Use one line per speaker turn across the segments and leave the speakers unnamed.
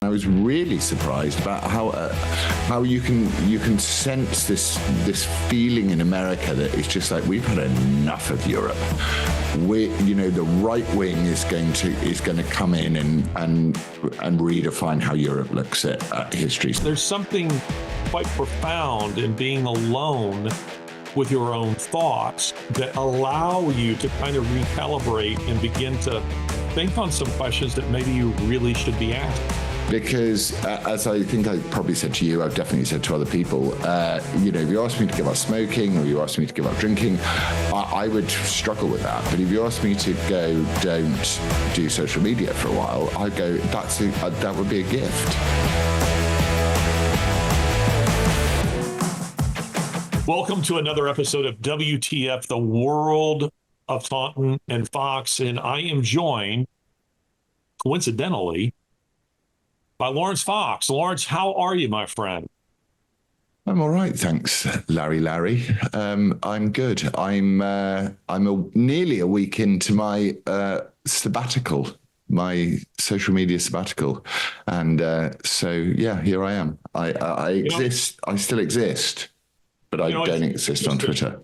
I was really surprised about how you can sense this feeling in America that it's just like, we've had enough of Europe. The right wing is going to come in and redefine how Europe looks at history.
There's something quite profound in being alone with your own thoughts that allow you to kind of recalibrate and begin to think on some questions that maybe you really should be asking.
Because as I think I probably said to you, I've definitely said to other people, if you asked me to give up smoking or you asked me to give up drinking, I would struggle with that. But if you asked me to go, don't do social media for a while, I'd go, that would be a gift.
Welcome to another episode of WTF, the world of Taunton and Fox. And I am joined, coincidentally, by Laurence Fox. Laurence, how are you, my friend?
I'm all right, thanks, Larry. I'm good. I'm nearly a week into my sabbatical, my social media sabbatical, and here I am. I exist. I still exist, but I don't exist on Twitter.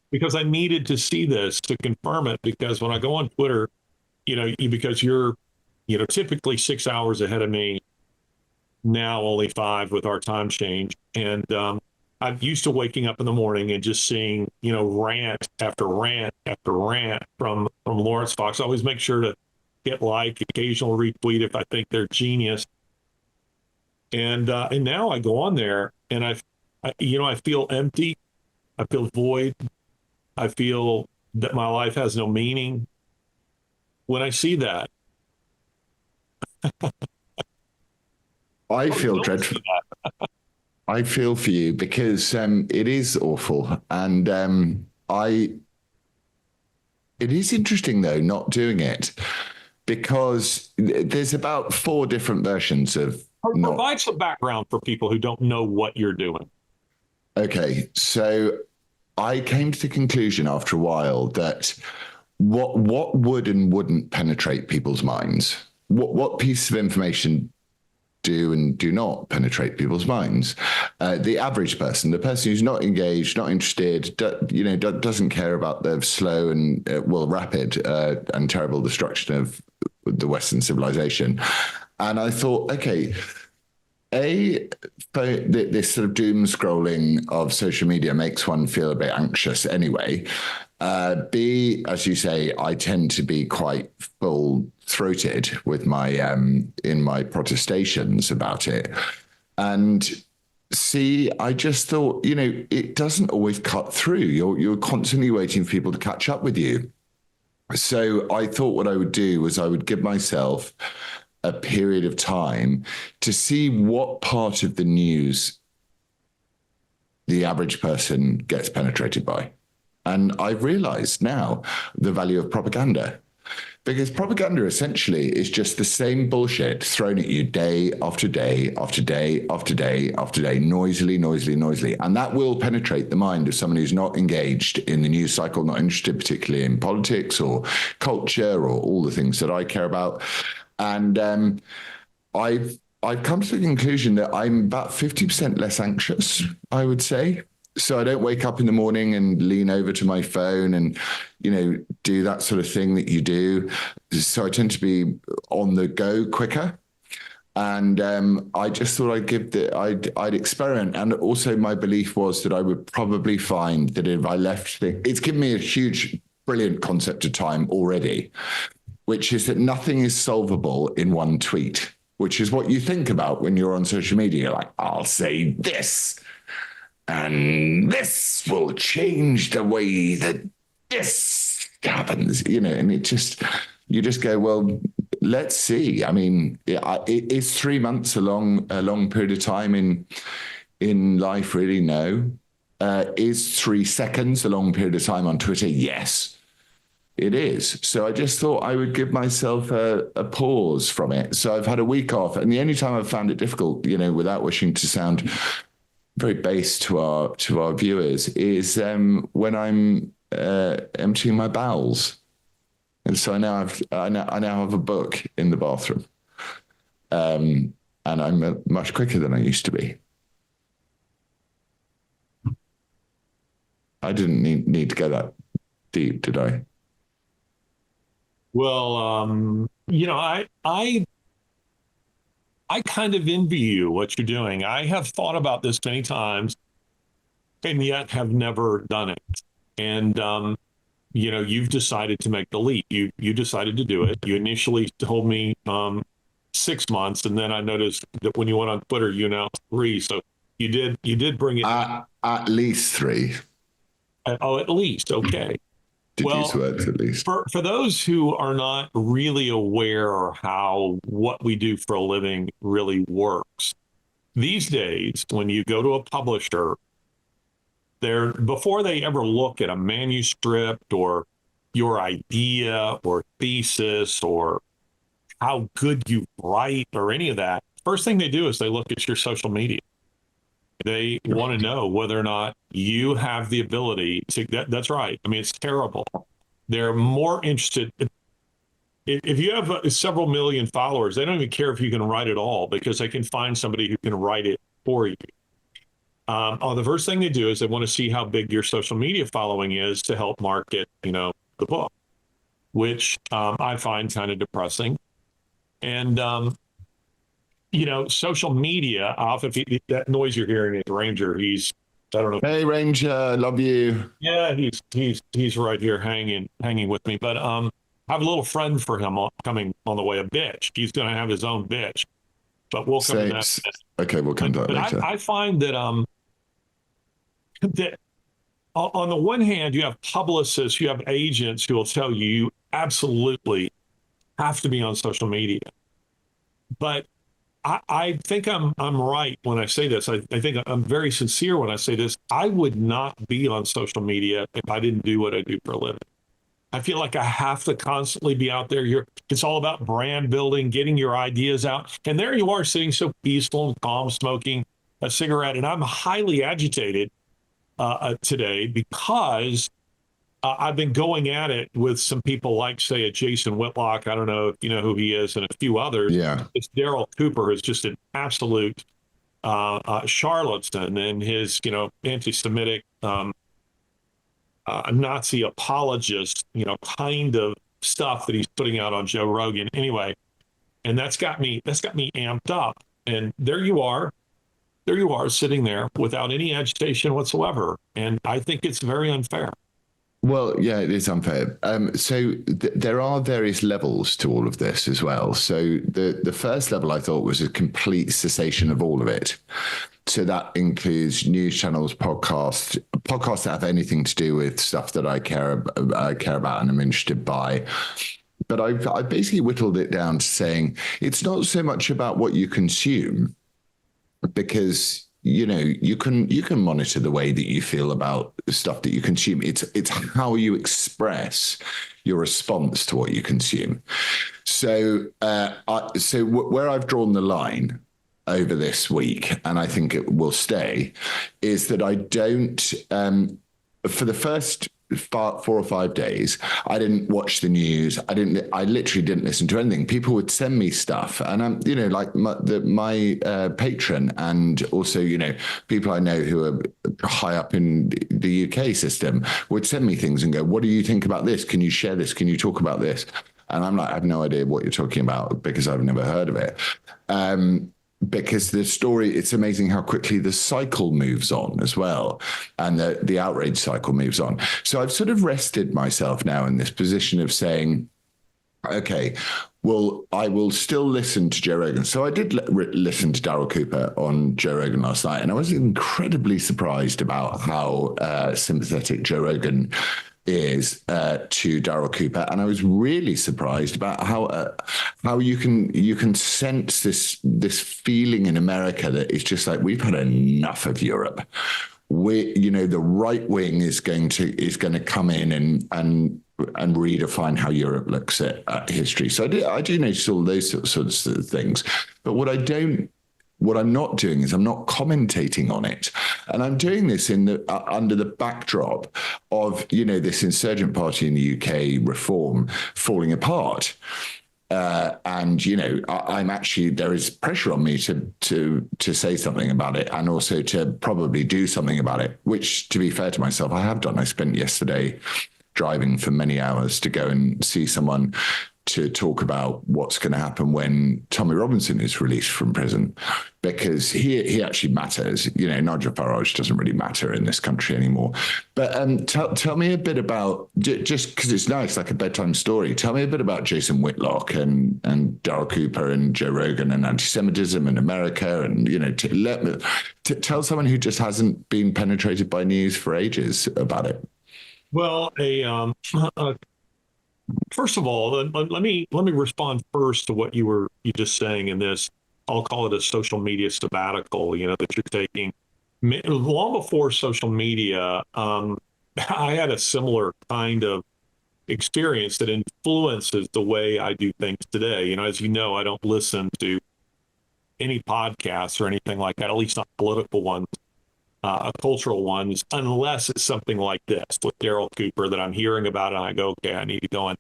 Because I needed to see this to confirm it. Because when I go on Twitter, because you're typically 6 hours ahead of me. Now only 5 with our time change. And I'm used to waking up in the morning and just seeing, rant after rant after rant from Laurence Fox. I always make sure to hit like, occasional retweet if I think they're genius. And now I go on there and I feel empty. I feel void. I feel that my life has no meaning. When I see that,
I feel dreadful. I feel for you because it is awful. And it is interesting, though, not doing it, because there's about 4 different versions of...
Provide some background for people who don't know what you're doing.
Okay, so I came to the conclusion after a while that what would and wouldn't penetrate people's minds, what pieces of information do and do not penetrate people's minds. The average person, the person who's not engaged, not interested, doesn't care about the slow and rapid and terrible destruction of the Western civilization. And I thought, okay, this sort of doom scrolling of social media makes one feel a bit anxious anyway. B, as you say, I tend to be quite full-throated with my in my protestations about it. And C, I just thought, it doesn't always cut through. You're constantly waiting for people to catch up with you. So I thought what I would do was I would give myself a period of time to see what part of the news the average person gets penetrated by. And I've realized now the value of propaganda, because propaganda essentially is just the same bullshit thrown at you day after day after day after day after day, noisily. And that will penetrate the mind of someone who's not engaged in the news cycle, not interested particularly in politics or culture or all the things that I care about. And I've come to the conclusion that I'm about 50% less anxious, I would say. So I don't wake up in the morning and lean over to my phone and, do that sort of thing that you do. So I tend to be on the go quicker. And I just thought I'd experiment. And also my belief was that I would probably find that if I left it's given me a huge, brilliant concept of time already, which is that nothing is solvable in one tweet, which is what you think about when you're on social media. You're like, I'll say this, and this will change the way that this happens, and you just go, well, let's see. I mean, is 3 months a long period of time in life? Really? No. Is 3 seconds a long period of time on Twitter? Yes. It is. So I just thought I would give myself a pause from it. So I've had a week off. And the only time I've found it difficult, without wishing to sound very base to our viewers, is when I'm emptying my bowels. And so I now have a book in the bathroom. and I'm much quicker than I used to be. I didn't need to go that deep, did I?
Well, I kind of envy you what you're doing. I have thought about this many times and yet have never done it. And you've decided to make the leap. You decided to do it. You initially told me 6 months, and then I noticed that when you went on Twitter, you announced 3. So you did bring it
at least 3.
Oh, at least. Okay.
Did use words at least.
For those who are not really aware how what we do for a living really works, these days, when you go to a publisher, before they ever look at a manuscript or your idea or thesis or how good you write or any of that, first thing they do is they look at your social media. They want to know whether or not you have the ability to. That's right. I mean, it's terrible. They're more interested. If you have several million followers, they don't even care if you can write it all because they can find somebody who can write it for you. The first thing they do is they want to see how big your social media following is to help market, the book, which I find kind of depressing. And social media, that noise you're hearing is Ranger. I don't know.
Hey, Ranger, love you.
Yeah, he's right here hanging with me. But I have a little friend for him coming on the way, a bitch. He's going to have his own bitch. But we'll come to that.
Okay, we'll come to that later.
I find that that on the one hand, you have publicists, you have agents who will tell you absolutely have to be on social media. But I think I'm right when I say this. I think I'm very sincere when I say this. I would not be on social media if I didn't do what I do for a living. I feel like I have to constantly be out there. It's all about brand building, getting your ideas out. And there you are sitting so peaceful and calm, smoking a cigarette. And I'm highly agitated today because I've been going at it with some people like, say, a Jason Whitlock. I don't know if you know who he is, and a few others.
Yeah.
It's Daryl Cooper, who's just an absolute charlatan, and his, anti-Semitic Nazi apologist, kind of stuff that he's putting out on Joe Rogan. Anyway, and that's got me amped up. And there you are sitting there without any agitation whatsoever. And I think it's very unfair.
Well, yeah, it is unfair. So there are various levels to all of this as well. So the first level I thought was a complete cessation of all of it. So that includes news channels, podcasts that have anything to do with stuff that I care about and I'm interested by. But I basically whittled it down to saying it's not so much about what you consume, because you can monitor the way that you feel about the stuff that you consume. It's how you express your response to what you consume. So where I've drawn the line over this week, and I think it will stay, is that I don't, for the first 4 or 5 days, I didn't watch the news. I literally didn't listen to anything. People would send me stuff, and I'm, like my patron, and also, people I know who are high up in the UK system would send me things and go, "What do you think about this? Can you share this? Can you talk about this?" And I'm like, I have no idea what you're talking about because I've never heard of it. Because the story, it's amazing how quickly the cycle moves on as well. And the outrage cycle moves on. So I've sort of rested myself now in this position of saying, okay, well, I will still listen to Joe Rogan. So I did listen to Daryl Cooper on Joe Rogan last night, and I was incredibly surprised about how sympathetic Joe Rogan is to Daryl Cooper, and I was really surprised about how you can sense this feeling in America that it's just like, we've had enough of Europe. The right wing is going to come in and redefine how Europe looks at history. So I do notice all those sorts of things, but what I'm not doing is I'm not commentating on it. And I'm doing this under the backdrop of, this insurgent party in the UK, Reform, falling apart. And I'm actually, there is pressure on me to say something about it, and also to probably do something about it, which, to be fair to myself, I have done. I spent yesterday driving for many hours to go and see someone to talk about what's going to happen when Tommy Robinson is released from prison, because he actually matters. Nigel Farage doesn't really matter in this country anymore. But tell me a bit about, just because it's nice, like a bedtime story, tell me a bit about Jason Whitlock and Darryl Cooper and Joe Rogan and anti-Semitism in America. And, tell someone who just hasn't been penetrated by news for ages about it.
Well, first of all, let me respond first to what you just saying in this. I'll call it a social media sabbatical. That you're taking. Long before social media, I had a similar kind of experience that influences the way I do things today. As you know, I don't listen to any podcasts or anything like that, at least not political ones. Cultural ones, unless it's something like this with Darryl Cooper that I'm hearing about, and I go, okay, I need to go and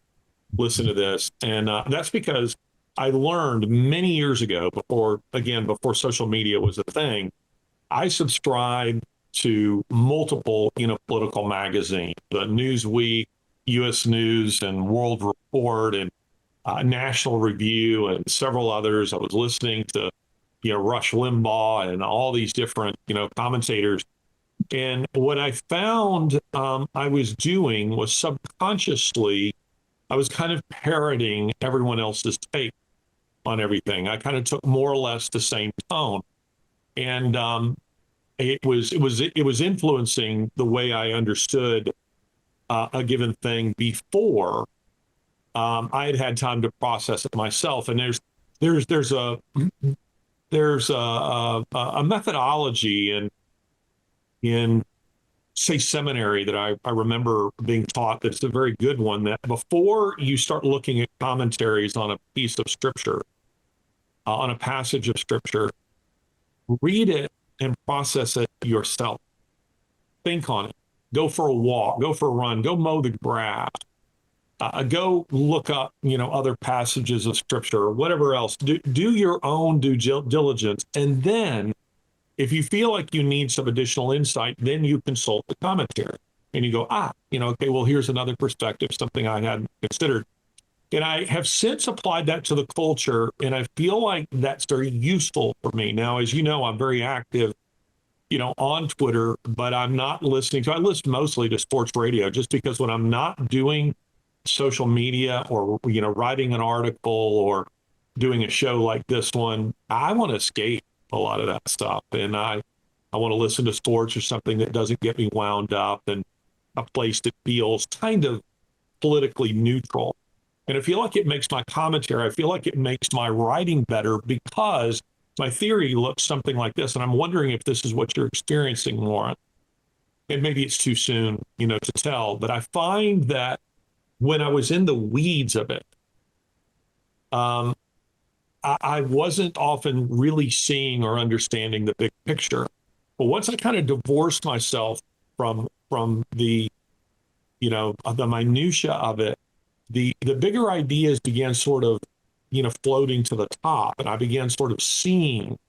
listen to this. And that's because I learned many years ago, before social media was a thing, I subscribed to multiple, political magazines, the Newsweek, U.S. News, and World Report, and National Review, and several others. I was listening to Rush Limbaugh and all these different, commentators. And what I found I was doing was subconsciously, I was kind of parroting everyone else's take on everything. I kind of took more or less the same tone. And it was influencing the way I understood a given thing before I had time to process it myself. And there's a methodology in say seminary that I remember being taught that's a very good one, that before you start looking at commentaries on a piece of scripture, on a passage of scripture, read it and process it yourself. Think on it. Go for a walk, go for a run, go mow the grass. Go look up, other passages of scripture or whatever else. Do your own due diligence. And then if you feel like you need some additional insight, then you consult the commentary and you go, okay, well, here's another perspective, something I hadn't considered. And I have since applied that to the culture, and I feel like that's very useful for me. Now, as you know, I'm very active, on Twitter, but I'm not listening to, I listen mostly to sports radio, just because when I'm not doing social media or, writing an article or doing a show like this one, I want to escape a lot of that stuff. And I want to listen to sports or something that doesn't get me wound up, and a place that feels kind of politically neutral. And I feel like it makes my commentary, I feel like it makes my writing better, because my theory looks something like this. And I'm wondering if this is what you're experiencing, Laurence. And maybe it's too soon, to tell, but I find that when I was in the weeds of it, I wasn't often really seeing or understanding the big picture. But once I kind of divorced myself from the, the minutia of it, the bigger ideas began sort of, floating to the top. And I began sort of seeing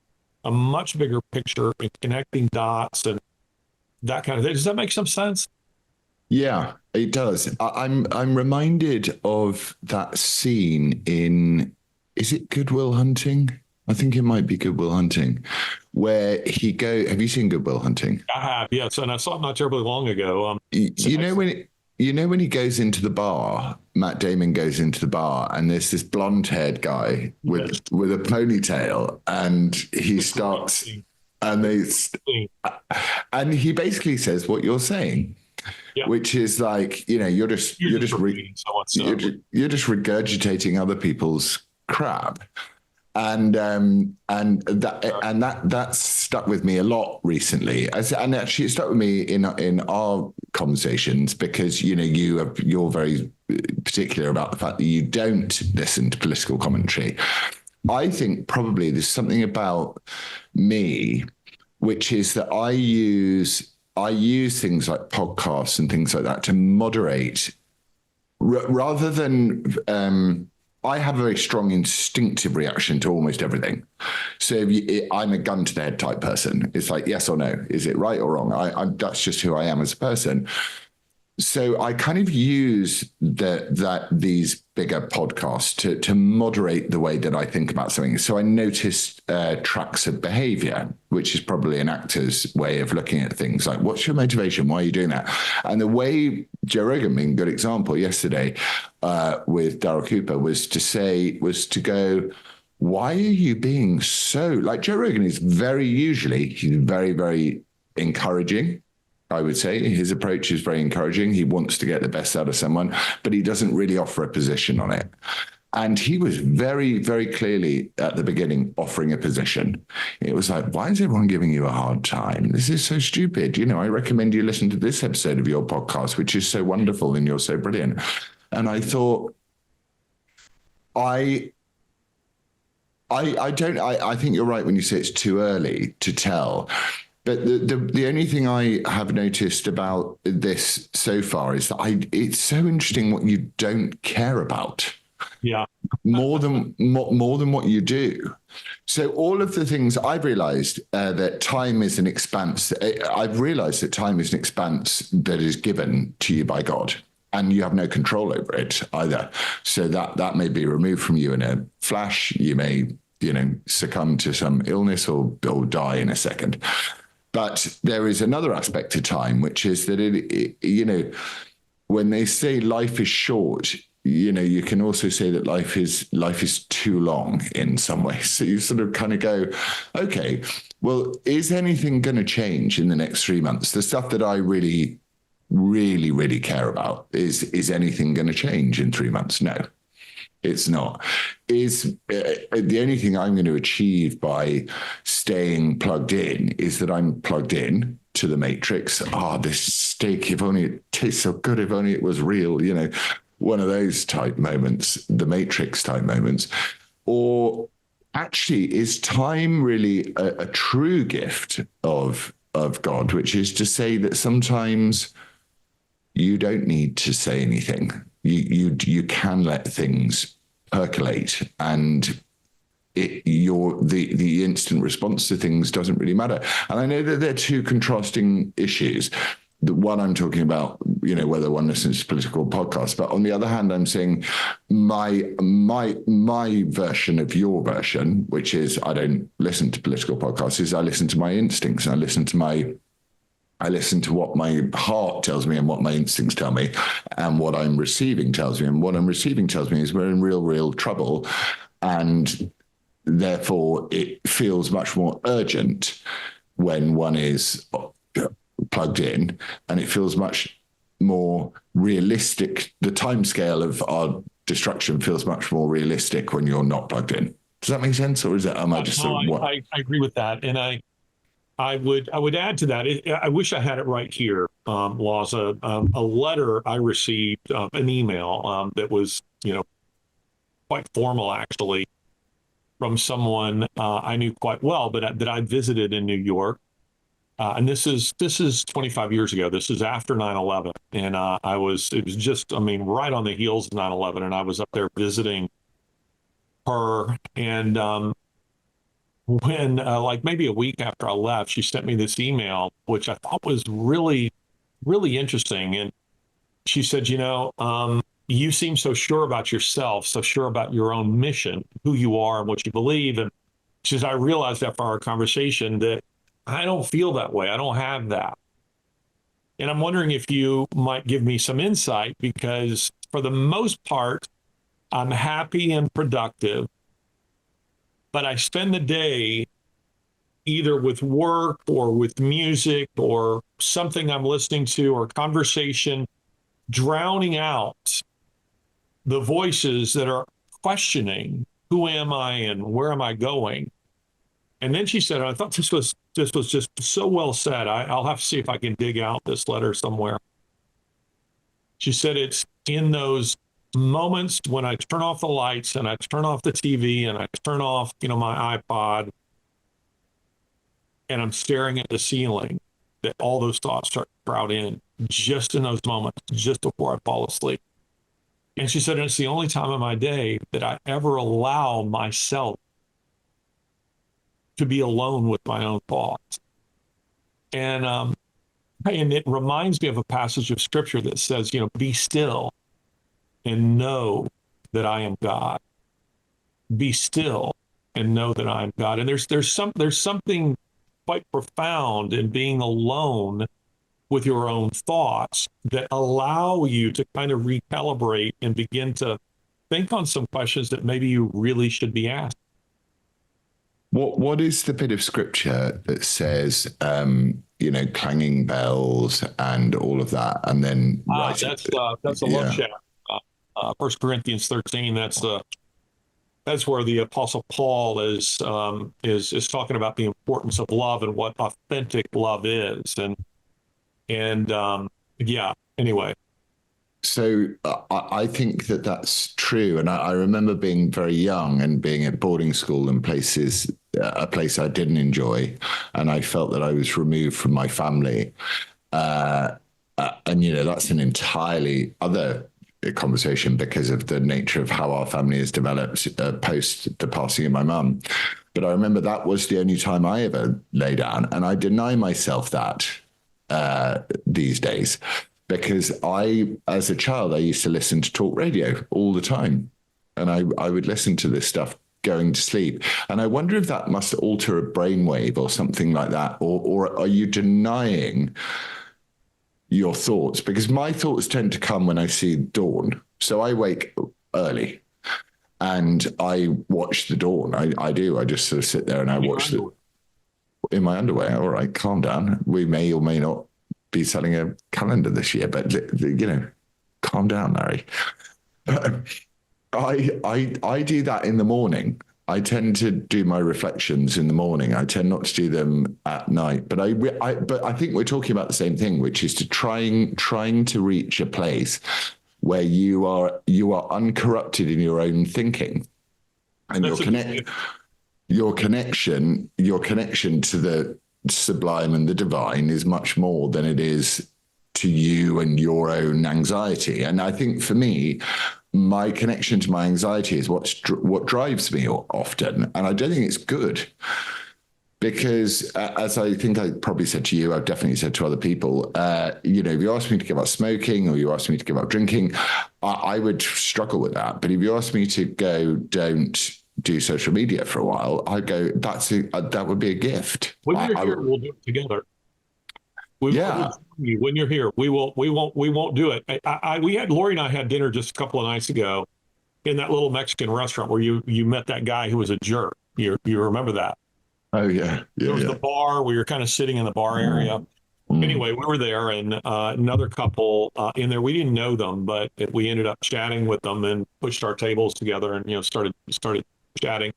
a much bigger picture and connecting dots and that kind of thing. Does that make some sense?
Yeah, it does. I'm reminded of that scene in, is it Good Will Hunting? I think it might be Good Will Hunting, where have you seen Good Will Hunting?
I have, yes. And I saw it not terribly long ago.
When he goes into the bar, Matt Damon goes into the bar, and there's this blonde-haired guy with a ponytail, and he starts, and he basically says what you're saying, which is like, you're just regurgitating other people's crap. And that stuck with me a lot recently, and actually it stuck with me in our conversations, because you're very particular about the fact that you don't listen to political commentary. I think probably there's something about me, which is that I use things like podcasts and things like that to moderate, rather than I have a very strong instinctive reaction to almost everything. So I'm a gun to the head type person. It's like, yes or no. Is it right or wrong? That's just who I am as a person. So I kind of use these bigger podcasts to moderate the way that I think about something. So I notice tracks of behavior, which is probably an actor's way of looking at things. Like, what's your motivation? Why are you doing that? And the way Joe Rogan, being a good example yesterday with Daryl Cooper, was to go, why are you being so, like, Joe Rogan is he's very, very encouraging. I would say his approach is very encouraging. He wants to get the best out of someone, but he doesn't really offer a position on it. And he was very, very clearly at the beginning offering a position. It was like, why is everyone giving you a hard time? This is so stupid. You know, I recommend you listen to this episode of your podcast, which is so wonderful and you're so brilliant. And I thought, I think you're right when you say it's too early to tell. But the only thing I have noticed about this so far is that it's so interesting what you don't care about.
Yeah.
More than what you do. So all of the things I've realized that time is an expanse. I've realized that time is an expanse that is given to you by God, and you have no control over it either. So that may be removed from you in a flash. You may, succumb to some illness or die in a second. But there is another aspect to time, which is that when they say life is short, you can also say that life is too long in some ways. So you sort of kind of go, okay, well, is anything going to change in the next 3 months? The stuff that I really, really, really care about is anything going to change in 3 months? No. It's not. Is the only thing I'm going to achieve by staying plugged in is that I'm plugged in to the matrix. This steak, if only it tastes so good, if only it was real, one of those type moments, the matrix type moments. Or actually, is time really a true gift of God, which is to say that sometimes you don't need to say anything. You can let things percolate, and the instant response to things doesn't really matter. And I know that they're two contrasting issues. The one I'm talking about, whether one listens to political podcasts, but on the other hand, I'm saying my version of your version, which is I don't listen to political podcasts, is I listen to my instincts and I listen to what my heart tells me and what my instincts tell me, and what I'm receiving tells me. And what I'm receiving tells me is we're in real, real trouble. And therefore, it feels much more urgent when one is plugged in, and it feels much more realistic. The timescale of our destruction feels much more realistic when you're not plugged in. Does that make sense? Or is that, am I just
I agree with that. And I would add to that. I wish I had it right here, Laws. A letter I received, an email that was, quite formal actually, from someone I knew quite well, but that I visited in New York. And this is 25 years ago. This is after 9/11, and it was just, right on the heels of 9/11, and I was up there visiting her, and when like maybe a week after I left, she sent me this email, which I thought was really, really interesting. And she said, you seem so sure about yourself, so sure about your own mission, who you are and what you believe. And she says, I realized after our conversation that I don't feel that way. I don't have that. And I'm wondering if you might give me some insight, because for the most part, I'm happy and productive. But I spend the day either with work or with music or something I'm listening to or conversation, drowning out the voices that are questioning, who am I and where am I going? And then she said, I thought this was just so well said. I'll have to see if I can dig out this letter somewhere. She said, it's in those moments when I turn off the lights and I turn off the TV and I turn off, my iPod, and I'm staring at the ceiling, that all those thoughts start to crowd in, just in those moments, just before I fall asleep. And she said, it's the only time in my day that I ever allow myself to be alone with my own thoughts. And it reminds me of a passage of scripture that says, be still and know that I am God. Be still and know that I am God. And there's something quite profound in being alone with your own thoughts that allow you to kind of recalibrate and begin to think on some questions that maybe you really should be asked.
What is the bit of scripture that says, clanging bells and all of that, and then
that's a love chapter. 1 Corinthians 13. That's where the Apostle Paul is talking about the importance of love and what authentic love is, and Anyway.
So I think that that's true. And I remember being very young and being at boarding school and a place I didn't enjoy. And I felt that I was removed from my family. And that's an entirely other conversation because of the nature of how our family has developed post the passing of my mum. But I remember that was the only time I ever lay down. And I deny myself that these days. Because as a child, I used to listen to talk radio all the time. And I would listen to this stuff going to sleep. And I wonder if that must alter a brainwave or something like that. Or are you denying your thoughts? Because my thoughts tend to come when I see dawn. So I wake early and I watch the dawn. I do. I just sort of sit there and I watch in my underwear. All right, calm down. We may or may not be selling a calendar this year, but calm down, Larry. I do that in the morning. I tend to do my reflections in the morning. I tend not to do them at night. But I think we're talking about the same thing, which is to trying to reach a place where you are uncorrupted in your own thinking, and your connection to the sublime and the divine is much more than it is to you and your own anxiety. And I think for me, my connection to my anxiety is what drives me often. And I don't think it's good because as I think I probably said to you, I've definitely said to other people, if you ask me to give up smoking or you ask me to give up drinking, I would struggle with that. But if you ask me to go, don't do social media for a while, I go, that would be a gift.
When you're here, we'll do it together. When you're here, we won't do it. Lori and I had dinner just a couple of nights ago in that little Mexican restaurant where you met that guy who was a jerk. You remember that?
Oh yeah.
There was the bar where you're kind of sitting in the bar area. Anyway, we were there and another couple in there. We didn't know them, but we ended up chatting with them and pushed our tables together and started chatting.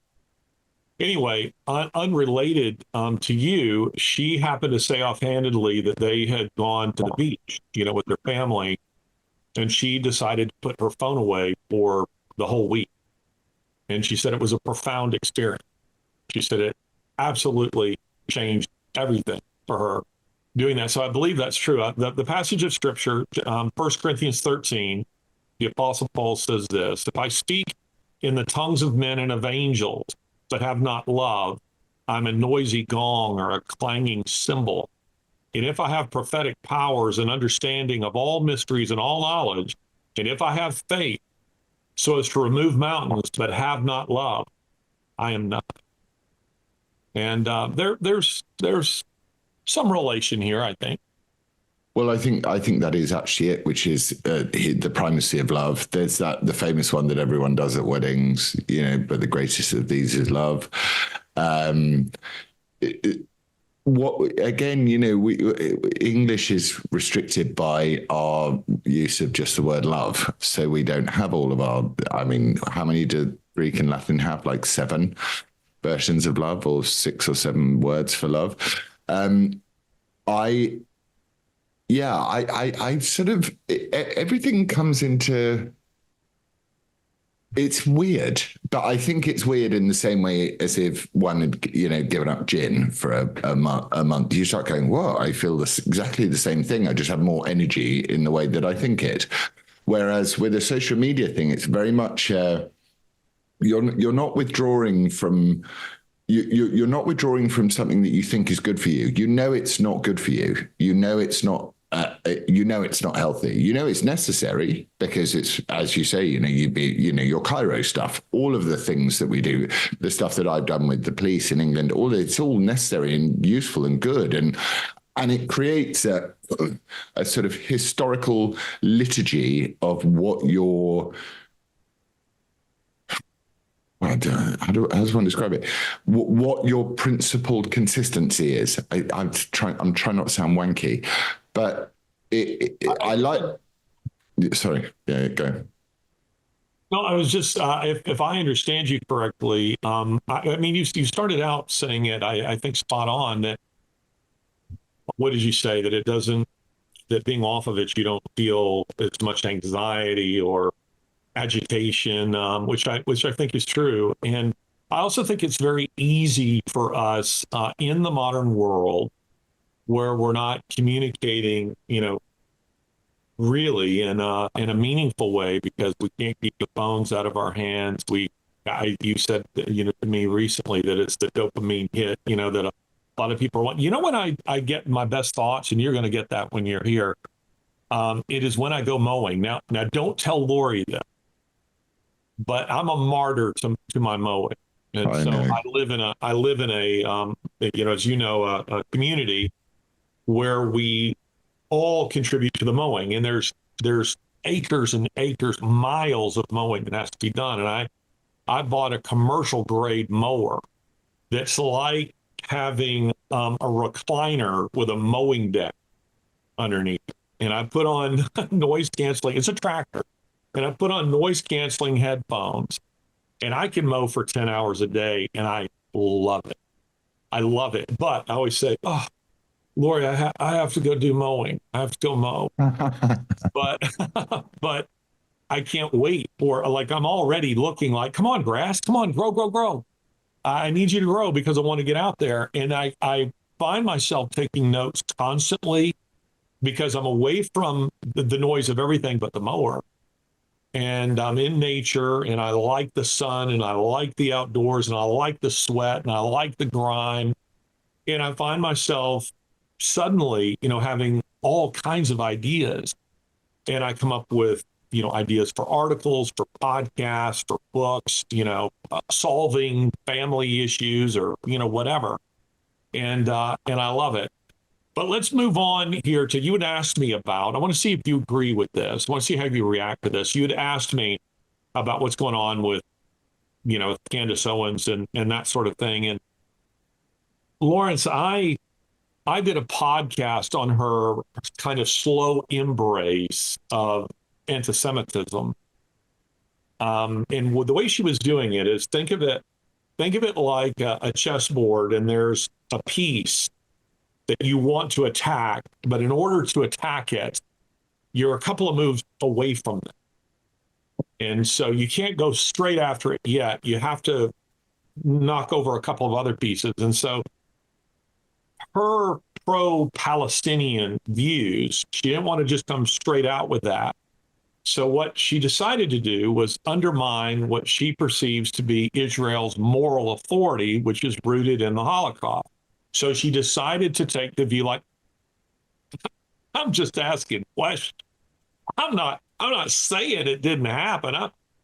Anyway, unrelated to you, she happened to say offhandedly that they had gone to the beach, with their family, and she decided to put her phone away for the whole week. And she said it was a profound experience. She said it absolutely changed everything for her doing that. So I believe that's true. The passage of scripture, 1 Corinthians 13, the Apostle Paul says this: if I speak in the tongues of men and of angels, but have not love, I'm a noisy gong or a clanging cymbal. And if I have prophetic powers and understanding of all mysteries and all knowledge, and if I have faith so as to remove mountains, but have not love, I am nothing. And there's some relation here, I think.
Well, I think that is actually it, which is the primacy of love. There's the famous one that everyone does at weddings, but the greatest of these is love. English is restricted by our use of just the word love. So we don't have all of how many do Greek and Latin have? Like 7 versions of love or 6 or 7 words for love. I sort of, everything comes into, it's weird, but I think it's weird in the same way as if one had, given up gin for a month. You start going, whoa, I feel exactly the same thing. I just have more energy in the way that I think it. Whereas with a social media thing, it's very much you're not withdrawing from you're not withdrawing from something that you think is good for you. You know it's not good for you. You know it's not. You know it's not healthy. You know it's necessary because it's, as you say, your Cairo stuff, all of the things that we do, the stuff that I've done with the police in England, it's all necessary and useful and good, and it creates a sort of historical liturgy of what your how does one describe it? What your principled consistency is. I'm trying not to sound wanky, but I like. Sorry, yeah, go.
No, I was just if I understand you correctly, I mean you started out saying it. I think spot on. That what did you say that it doesn't that being off of it you don't feel as much anxiety or agitation, which I think is true. And I also think it's very easy for us in the modern world where we're not communicating, really in a meaningful way because we can't keep the phones out of our hands. You said, to me recently that it's the dopamine hit, that a lot of people want. When I get my best thoughts, and you're going to get that when you're here, it is when I go mowing. Now don't tell Lori that. But I'm a martyr to my mowing, and so I live in a as you know, a community where we all contribute to the mowing, and there's acres and acres, miles of mowing that has to be done, and I bought a commercial grade mower that's like having a recliner with a mowing deck underneath, and I put on noise canceling. It's a tractor. And I put on noise canceling headphones and I can mow for 10 hours a day and I love it. I love it. But I always say, oh, Lori, I have to go do mowing. I have to go mow. but I can't wait for I'm already looking like, come on, grass, come on, grow. I need you to grow because I want to get out there. And I find myself taking notes constantly because I'm away from the noise of everything but the mower. And I'm in nature and I like the sun and I like the outdoors and I like the sweat and I like the grime. And I find myself suddenly, having all kinds of ideas. And I come up with, ideas for articles, for podcasts, for books, solving family issues or, whatever. And I love it. But let's move on here to you had asked me about, I want to see if you agree with this. I want to see how you react to this. You had asked me about what's going on with, Candace Owens and that sort of thing. And Laurence, I did a podcast on her kind of slow embrace of anti-Semitism. And the way she was doing it is think of it like a chessboard and there's a piece that you want to attack, but in order to attack it, you're a couple of moves away from it. And so you can't go straight after it yet. You have to knock over a couple of other pieces. And so her pro-Palestinian views, she didn't want to just come straight out with that. So what she decided to do was undermine what she perceives to be Israel's moral authority, which is rooted in the Holocaust. So she decided to take the view like, I'm just asking questions. I'm not saying it didn't happen.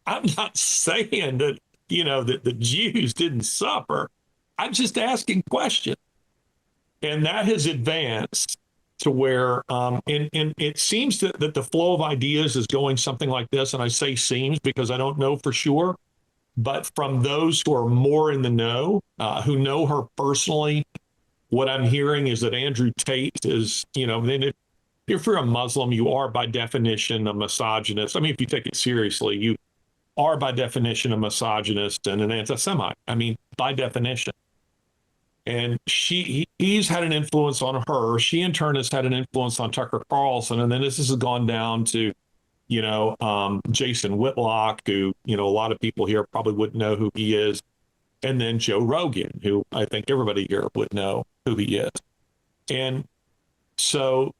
I'm not saying that, that the Jews didn't suffer. I'm just asking questions. And that has advanced to where, and it seems that the flow of ideas is going something like this. And I say seems because I don't know for sure, but from those who are more in the know, who know her personally, what I'm hearing is that Andrew Tate is, then if you're a Muslim, you are by definition a misogynist. I mean, if you take it seriously, you are by definition a misogynist and an anti-Semite. I mean, by definition. And he's had an influence on her. She in turn has had an influence on Tucker Carlson. And then this has gone down to, Jason Whitlock, who, a lot of people here probably wouldn't know who he is. And then Joe Rogan, who I think everybody here would know who he is. And so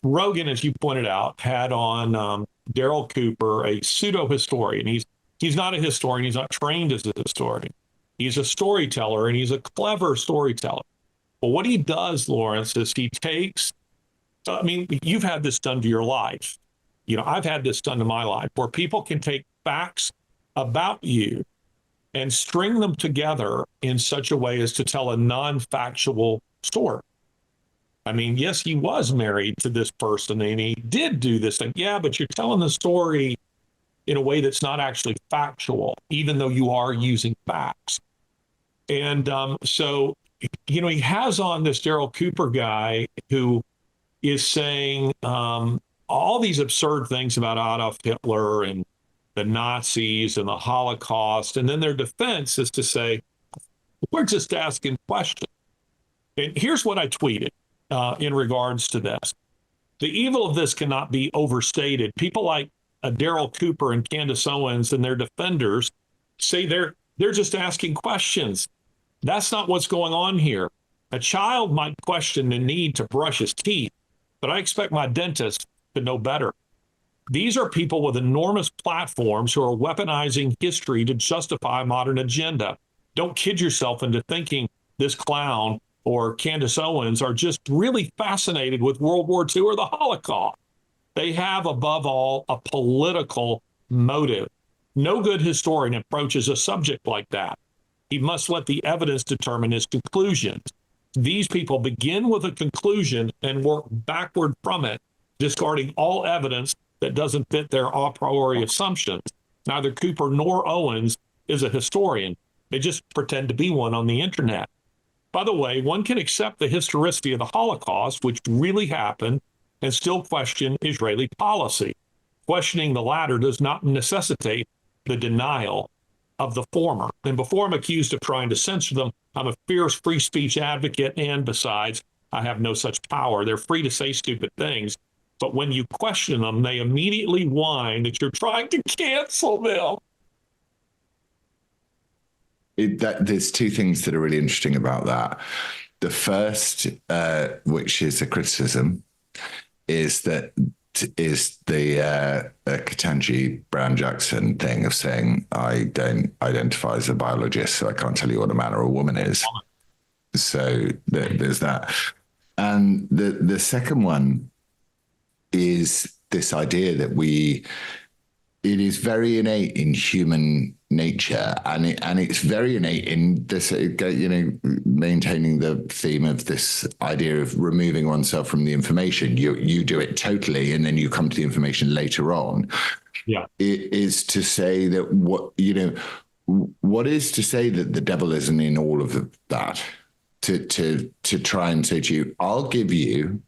Rogan, as you pointed out, had on Daryl Cooper, a pseudo historian. He's not a historian. He's not trained as a historian. He's a storyteller, and he's a clever storyteller. But what he does, Laurence, is he takes, I mean, you've had this done to your life. You know, I've had this done to my life, where people can take facts about you and string them together in such a way as to tell a non-factual story. I mean, yes, he was married to this person and he did do this thing. Yeah, but you're telling the story in a way that's not actually factual, even though you are using facts. And so, you know, he has on this Daryl Cooper guy who is saying all these absurd things about Adolf Hitler and the Nazis and the Holocaust. And then their defense is to say, we're just asking questions. And here's what I tweeted in regards to this. The evil of this cannot be overstated. People like Daryl Cooper and Candace Owens and their defenders say they're just asking questions. That's not what's going on here. A child might question the need to brush his teeth, but I expect my dentist to know better. These are people with enormous platforms who are weaponizing history to justify a modern agenda. Don't kid yourself into thinking this clown or Candace Owens are just really fascinated with World War II or the Holocaust. They have, above all, a political motive. No good historian approaches a subject like that. He must let the evidence determine his conclusions. These people begin with a conclusion and work backward from it, discarding all evidence that doesn't fit their a priori assumptions. Neither Cooper nor Owens is a historian. They just pretend to be one on the internet. By the way, one can accept the historicity of the Holocaust, which really happened, and still question Israeli policy. Questioning the latter does not necessitate the denial of the former. And before I'm accused of trying to censor them, I'm a fierce free speech advocate, and besides, I have no such power. They're free to say stupid things, but when you question them, they immediately whine that you're trying to cancel them.
There's two things that are really interesting about that. The first, which is a criticism, is the Ketanji Brown Jackson thing of saying, I don't identify as a biologist, so I can't tell you what a man or a woman is. So there's that. And the second one is this idea that it is very innate in human nature, and it's very innate in this, maintaining the theme of this idea of removing oneself from the information. You do it totally, and then you come to the information later on.
Yeah,
it is to say that what is to say that the devil isn't in all of that. To try and say to you, I'll give you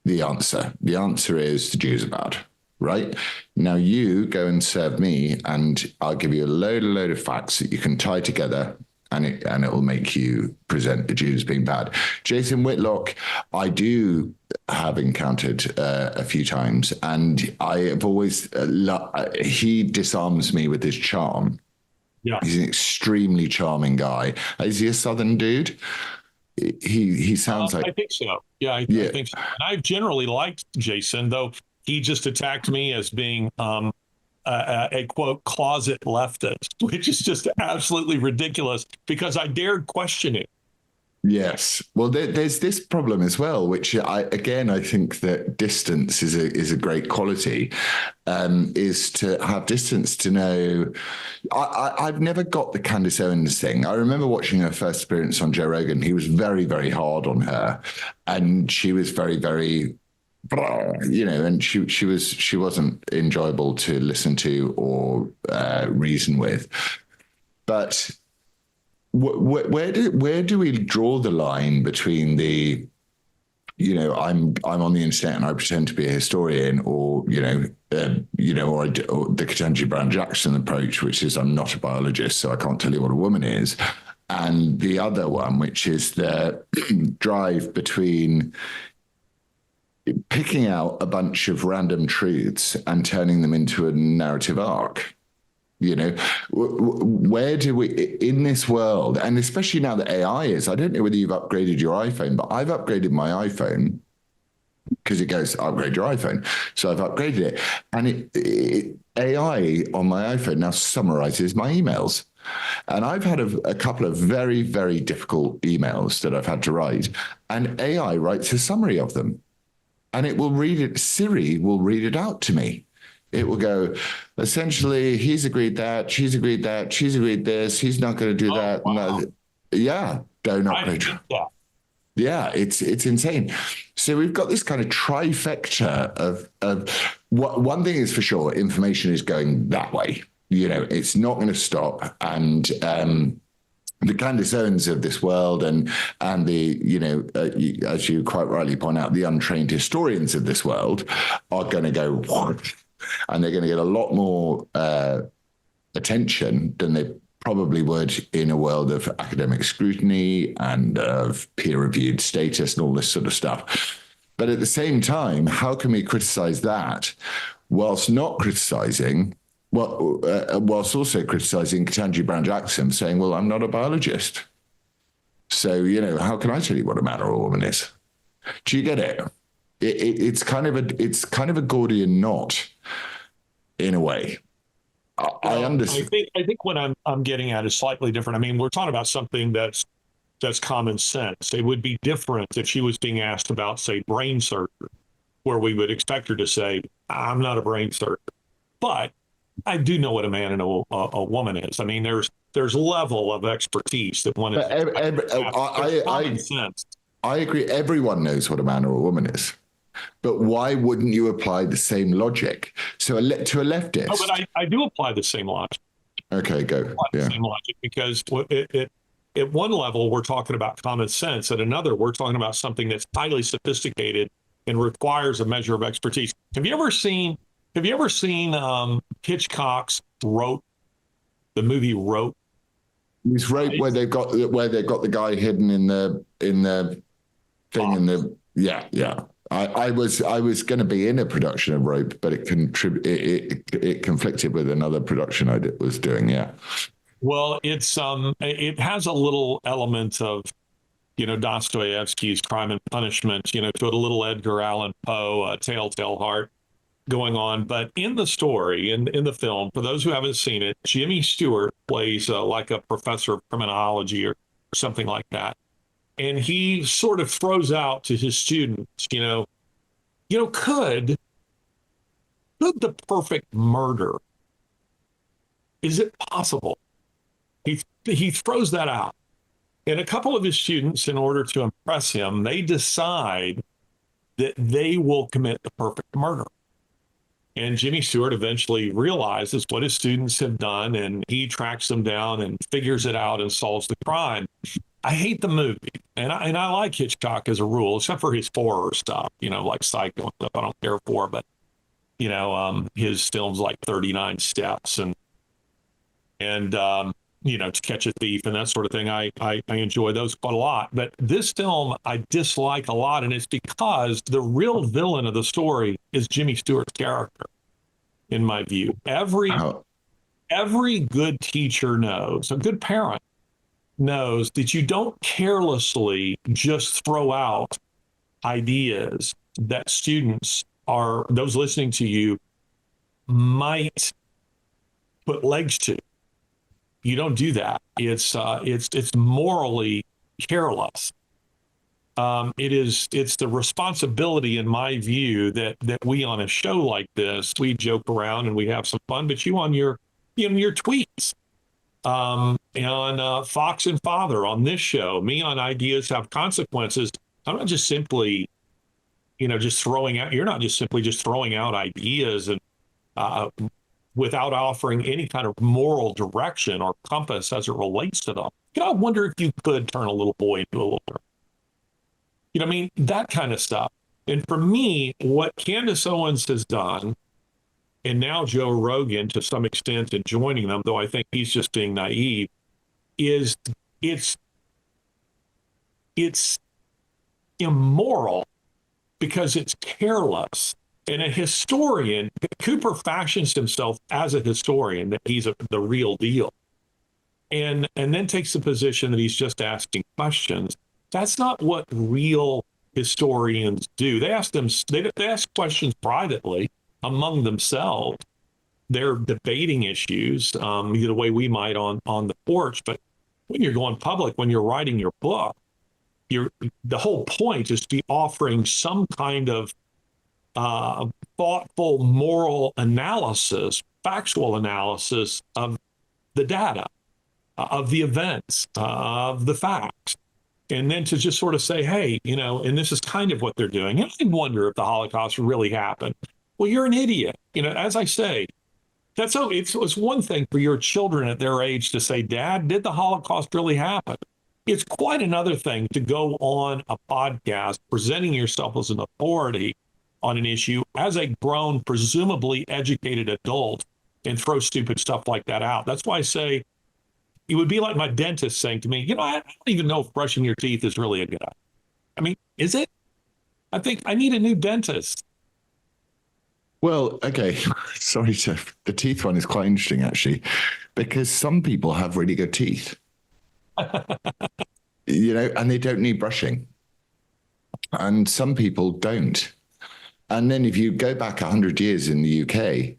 the answer. The answer is the Jews are bad. Right? Now you go and serve me, and I'll give you a load of facts that you can tie together, and it will make you present the Jews being bad. Jason Whitlock, I do have encountered a few times, and I have always he disarms me with his charm.
Yeah,
he's an extremely charming guy. Is he a Southern dude? He sounds like.
I think so. Yeah, I think so. And I've generally liked Jason, though. He just attacked me as being a quote closet leftist, which is just absolutely ridiculous because I dared question it.
Yes. Well, there's this problem as well, which I think that distance is a great quality, is to have distance to know. I've never got the Candace Owens thing. I remember watching her first appearance on Joe Rogan. He was very, very hard on her, and she was very, very, and she wasn't enjoyable to listen to or reason with. But where do we draw the line between the, I'm on the internet and I pretend to be a historian, or or the Ketanji Brown Jackson approach, which is I'm not a biologist, so I can't tell you what a woman is, and the other one, which is the drive between picking out a bunch of random truths and turning them into a narrative arc. Where do we, in this world, and especially now that AI is, I don't know whether you've upgraded your iPhone, but I've upgraded my iPhone, because it goes, upgrade your iPhone. So I've upgraded it. And AI on my iPhone now summarizes my emails. And I've had a couple of very, very difficult emails that I've had to write, and AI writes a summary of them. And it will read it, Siri will read it out to me. It will go, essentially, he's agreed that, she's agreed that, she's agreed this, he's not going to do that.
Wow.
No, yeah, don't upgrade. Yeah, it's insane. So we've got this kind of trifecta of what one thing is for sure, information is going that way. You know, it's not going to stop. And the Candace Owens of this world and the, you know, as you quite rightly point out, the untrained historians of this world are going to go, and they're going to get a lot more attention than they probably would in a world of academic scrutiny and of peer-reviewed status and all this sort of stuff. But at the same time, how can we criticize that whilst not criticizing, whilst also criticizing Ketanji Brown Jackson, saying, well, I'm not a biologist. So, you know, how can I tell you what a man or a woman is? Do you get it? It's kind of a Gordian knot in a way. I understand.
I think what I'm getting at is slightly different. I mean, we're talking about something that's common sense. It would be different if she was being asked about, say, brain surgery, where we would expect her to say, I'm not a brain surgeon. But I do know what a man and a woman is. I mean, there's level of expertise that one is.
I agree. Everyone knows what a man or a woman is. But why wouldn't you apply the same logic? So to a leftist.
No, but I do apply the same logic.
Okay, go.
The same logic, because at one level, we're talking about common sense. At another, we're talking about something that's highly sophisticated and requires a measure of expertise. Have you ever seen Hitchcock's Rope, the movie Rope?
It's Rope, right? where they've got the guy hidden in the thing in the yeah. I was going to be in a production of Rope, but it conflicted with another production I was doing. Yeah.
Well, it has a little element of, you know, Dostoevsky's Crime and Punishment, you know, to a little Edgar Allan Poe, Telltale Heart going on. But in the story, in the film, for those who haven't seen it, Jimmy Stewart plays like a professor of criminology or something like that. And he sort of throws out to his students, you know, could the perfect murder, is it possible? He throws that out. And a couple of his students, in order to impress him, they decide that they will commit the perfect murder. And Jimmy Stewart eventually realizes what his students have done, and he tracks them down and figures it out and solves the crime. I hate the movie, and I like Hitchcock as a rule, except for his horror stuff, you know, like Psycho and stuff I don't care for, but, you know, his films like 39 Steps and you know, To Catch a Thief and that sort of thing. I enjoy those quite a lot. But this film I dislike a lot, and it's because the real villain of the story is Jimmy Stewart's character, in my view. Every good teacher knows, a good parent knows that you don't carelessly just throw out ideas that students those listening to you might put legs to. You don't do that. It's morally careless. It's the responsibility, in my view, that we on a show like this, we joke around and we have some fun, but you on your tweets, and on Fox and Father on this show, me on Ideas Have Consequences. I'm not just simply, you know, just throwing out. You're not just simply just throwing out ideas and without offering any kind of moral direction or compass as it relates to them. You know, I wonder if you could turn a little boy into a little girl. You know what I mean? That kind of stuff. And for me, what Candace Owens has done, and now Joe Rogan to some extent in joining them, though I think he's just being naive, is it's immoral because it's careless. And a historian, Cooper fashions himself as a historian, that he's the real deal, and then takes the position that he's just asking questions. That's not what real historians do. They ask questions privately among themselves. They're debating issues the way we might on the porch. But when you're going public, when you're writing your book, the whole point is to be offering some kind of thoughtful moral analysis, factual analysis of the data, of the events, of the facts. And then to just sort of say, hey, and this is kind of what they're doing. And I wonder if the Holocaust really happened. Well, you're an idiot. As I say, it's one thing for your children at their age to say, Dad, did the Holocaust really happen? It's quite another thing to go on a podcast presenting yourself as an authority on an issue as a grown, presumably educated adult and throw stupid stuff like that out. That's why I say it would be like my dentist saying to me, I don't even know if brushing your teeth is really a good idea. I mean, is it? I think I need a new dentist.
Well, okay. Sorry, Jeff. The teeth one is quite interesting, actually, because some people have really good teeth, and they don't need brushing. And some people don't. And then if you go back 100 years in the UK,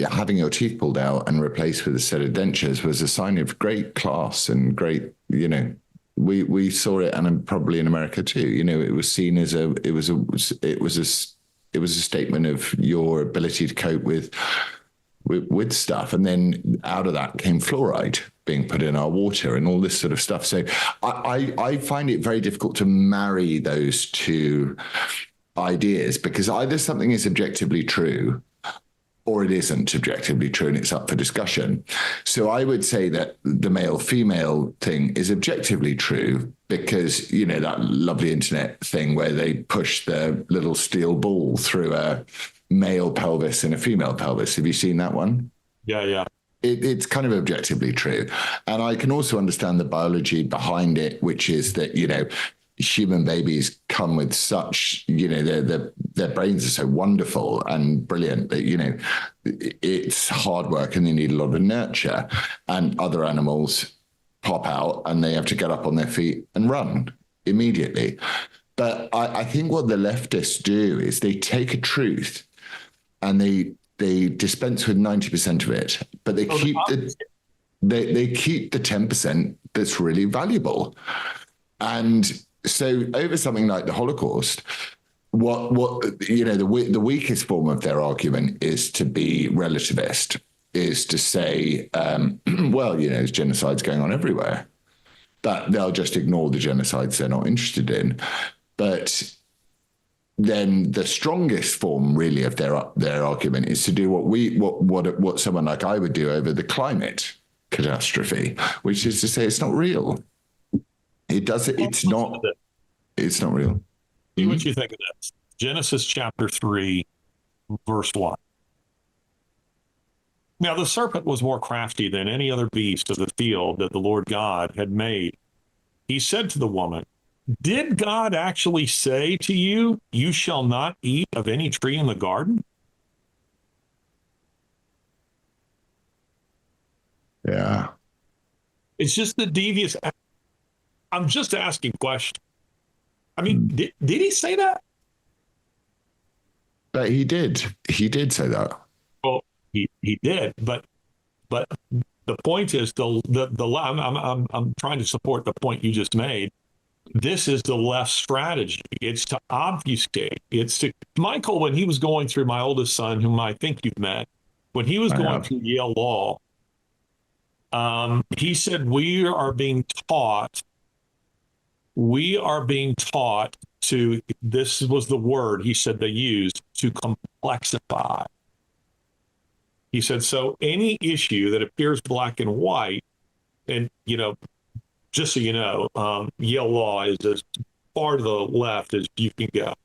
having your teeth pulled out and replaced with a set of dentures was a sign of great class and great, we saw it, and probably in America too. It was seen as it was a statement of your ability to cope with stuff. And then out of that came fluoride being put in our water and all this sort of stuff. So I find it very difficult to marry those two ideas, because either something is objectively true or it isn't objectively true, and it's up for discussion. So I would say that the male-female thing is objectively true because, that lovely internet thing where they push the little steel ball through a male pelvis and a female pelvis. Have you seen that one?
Yeah.
It's kind of objectively true. And I can also understand the biology behind it, which is that, human babies come with such, their brains are so wonderful and brilliant that, it's hard work and they need a lot of nurture, and other animals pop out and they have to get up on their feet and run immediately. But I think what the leftists do is they take a truth and they dispense with 90% of it, but they keep they keep the 10% that's really valuable. And so over something like the Holocaust, the weakest form of their argument is to be relativist, is to say, there's genocides going on everywhere, but they'll just ignore the genocides they're not interested in. But then the strongest form really of their argument is to do what someone like I would do over the climate catastrophe, which is to say it's not real. It's not real.
See what you think of this. Genesis chapter 3, verse 1. Now the serpent was more crafty than any other beast of the field that the Lord God had made. He said to the woman, did God actually say to you, you shall not eat of any tree in the garden?
Yeah.
It's just the devious. I'm just asking questions. I mean, did he say that?
But he did. He did say that.
Well, he did, but the point is I'm trying to support the point you just made. This is the left strategy. It's to obfuscate. It's to Michael, when he was going through, my oldest son, whom I think you've met, when he was going through Yale Law, he said, we are being taught to, this was the word he said they used, to complexify. He said, so any issue that appears black and white, and, just so you know, Yale Law is as far to the left as you can go.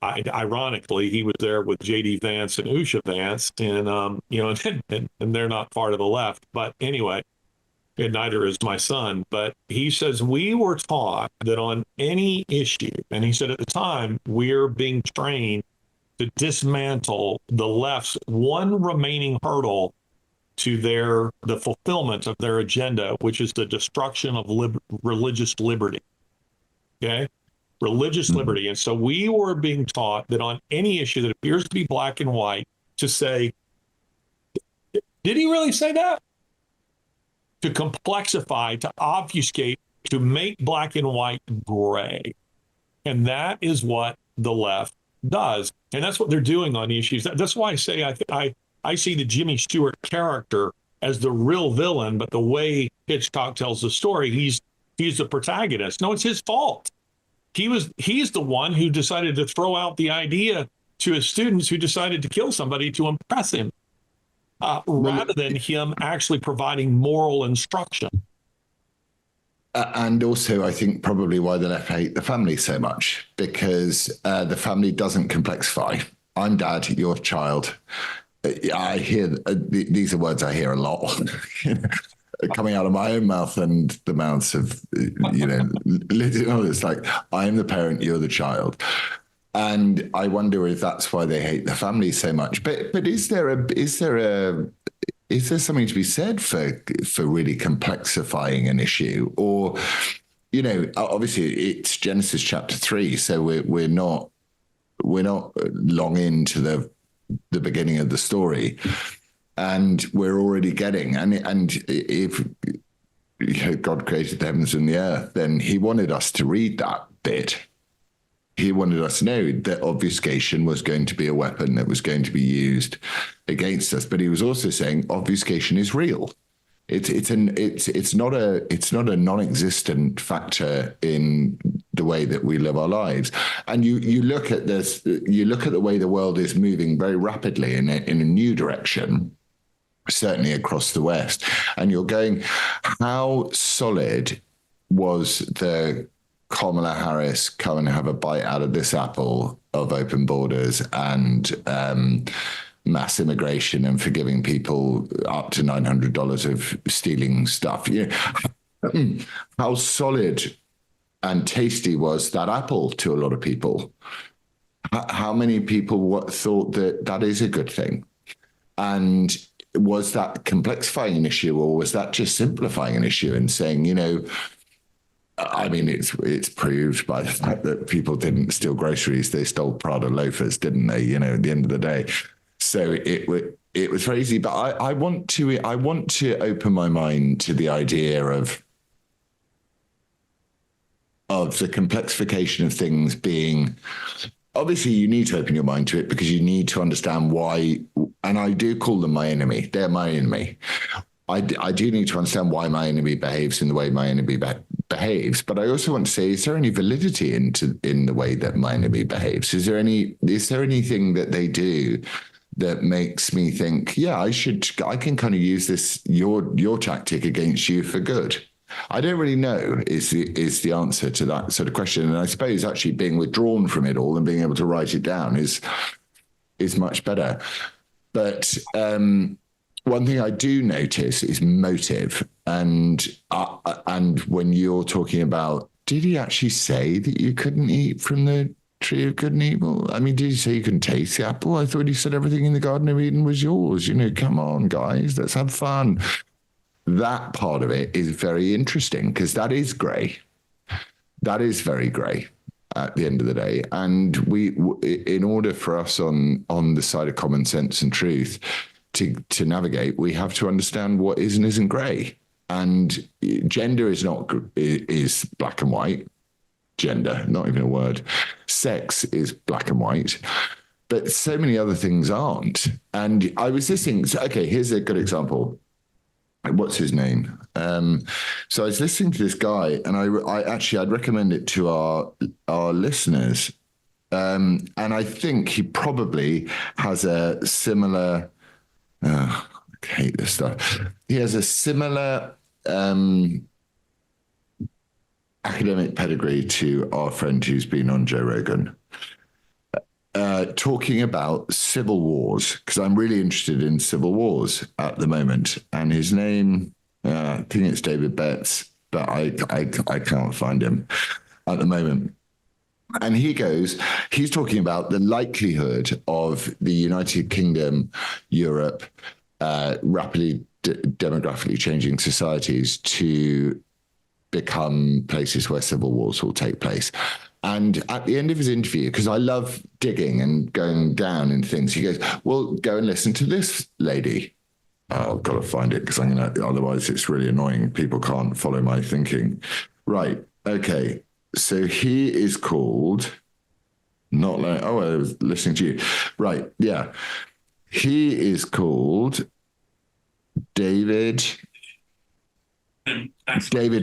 Ironically, he was there with J.D. Vance and Usha Vance, and and they're not far to the left. But anyway, and neither is my son. But he says we were taught that on any issue, and he said at the time, we're being trained to dismantle the left's one remaining hurdle to the fulfillment of their agenda, which is the destruction of religious liberty. Okay? religious liberty. And so we were being taught that on any issue that appears to be black and white, to say, did he really say that? To complexify, to obfuscate, to make black and white gray. And that is what the left does. And that's what they're doing on issues. That's why I say I see the Jimmy Stewart character as the real villain, but the way Hitchcock tells the story, he's the protagonist. No, it's his fault. He's the one who decided to throw out the idea to his students, who decided to kill somebody to impress him, rather than him actually providing moral instruction.
And also, I think probably why the left hate the family so much, because the family doesn't complexify. I'm dad, you're child. I hear these are words I hear a lot coming out of my own mouth and the mouths of, it's like, I'm the parent, you're the child. And I wonder if that's why they hate the family so much. But is there something to be said for really complexifying an issue? Or, obviously it's Genesis chapter 3, so we're not long into the beginning of the story, and we're already getting, and if God created the heavens and the earth, then he wanted us to read that bit. He wanted us to know that obfuscation was going to be a weapon that was going to be used against us. But he was also saying obfuscation is real. It's not a non-existent factor in the way that we live our lives. And you look at this, you look at the way the world is moving very rapidly in a new direction, certainly across the West, and you're going, how solid was the Kamala Harris come and have a bite out of this apple of open borders and mass immigration and forgiving people up to $900 of stealing stuff? How solid and tasty was that apple to a lot of people? How many people thought that is a good thing? And was that complexifying an issue, or was that just simplifying an issue and saying, it's proved by the fact that people didn't steal groceries; they stole Prada loafers, didn't they? At the end of the day, so it was very easy. But I want to open my mind to the idea of the complexification of things being. Obviously, you need to open your mind to it because you need to understand why. And I do call them my enemy; they're my enemy. I do need to understand why my enemy behaves in the way my enemy behaves, but I also want to say, is there any validity in the way that my enemy behaves? Is there anything that they do that makes me think, yeah, I can kind of use this your tactic against you for good? I don't really know is the answer to that sort of question, and I suppose actually being withdrawn from it all and being able to write it down is much better. But one thing I do notice is motive, and when you're talking about, did he actually say that you couldn't eat from the tree of good and evil? I mean, did he say you couldn't taste the apple? I thought he said everything in the Garden of Eden was yours. Come on, guys, let's have fun. That part of it is very interesting because that is grey. That is very grey at the end of the day. And in order for us on the side of common sense and truth to navigate, we have to understand what is and isn't grey. And gender is black and white. Gender, not even a word. Sex is black and white. But so many other things aren't. And I was listening. Okay, here's a good example. What's his name? So I was listening to this guy, and I'd recommend it to our listeners. And I think he probably has a similar. I hate this stuff. He has a similar academic pedigree to our friend who's been on Joe Rogan. Talking about civil wars, because I'm really interested in civil wars at the moment. And his name, I think it's David Betts, but I can't find him at the moment. And he's talking about the likelihood of the United Kingdom, Europe, rapidly demographically changing societies to become places where civil wars will take place. And at the end of his interview, because I love digging and going down into things, he goes, well, go and listen to this lady. I've got to find it because otherwise it's really annoying. People can't follow my thinking. Right. Okay. So he is called, not like, oh, I was listening to you. Right. Yeah. He is called David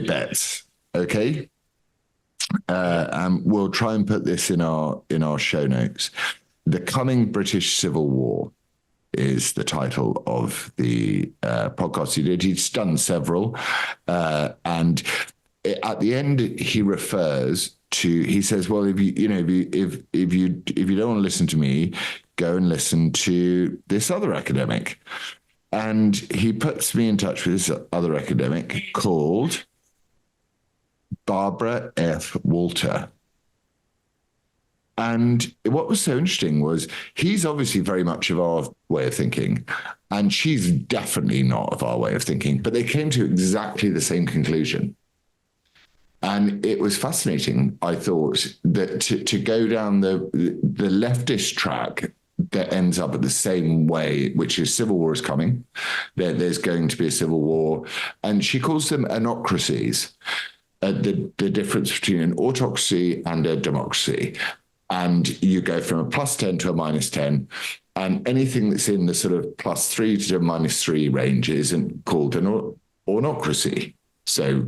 Betts. Okay. And we'll try and put this in our show notes. The Coming British Civil War is the title of the podcast he did. He's done several, and at the end he refers to. He says, "Well, if you don't want to listen to me, go and listen to this other academic." And he puts me in touch with this other academic called Barbara F. Walter. And what was so interesting was he's obviously very much of our way of thinking, and she's definitely not of our way of thinking, but they came to exactly the same conclusion. And it was fascinating, I thought, that to go down the leftist track that ends up at the same way, which is civil war is coming. There's going to be a civil war. And she calls them anocracies, the difference between an autocracy and a democracy. And you go from a +10 to a -10, and anything that's in the sort of +3 to -3 range isn't called an ornocracy. So,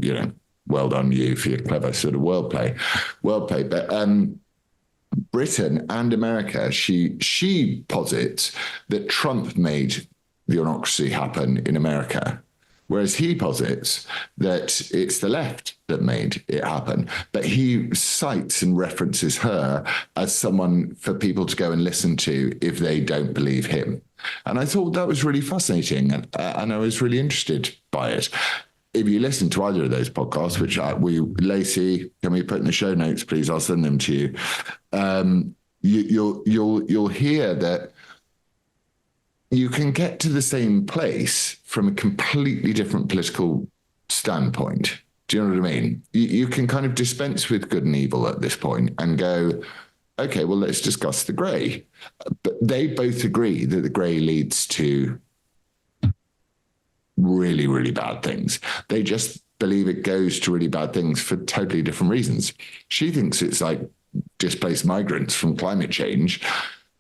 well done you for your clever sort of wordplay. But Britain and America, she posits that Trump made the ornocracy happen in America, whereas he posits that it's the left that made it happen. But he cites and references her as someone for people to go and listen to if they don't believe him. And I thought that was really fascinating, and I was really interested by it. If you listen to either of those podcasts, which Lacey, can we put in the show notes, please? I'll send them to you. You'll hear that you can get to the same place from a completely different political standpoint. Do you know what I mean? You can kind of dispense with good and evil at this point and go, okay, well, let's discuss the grey. But they both agree that the grey leads to really, really bad things. They just believe it goes to really bad things for totally different reasons. She thinks it's like displaced migrants from climate change,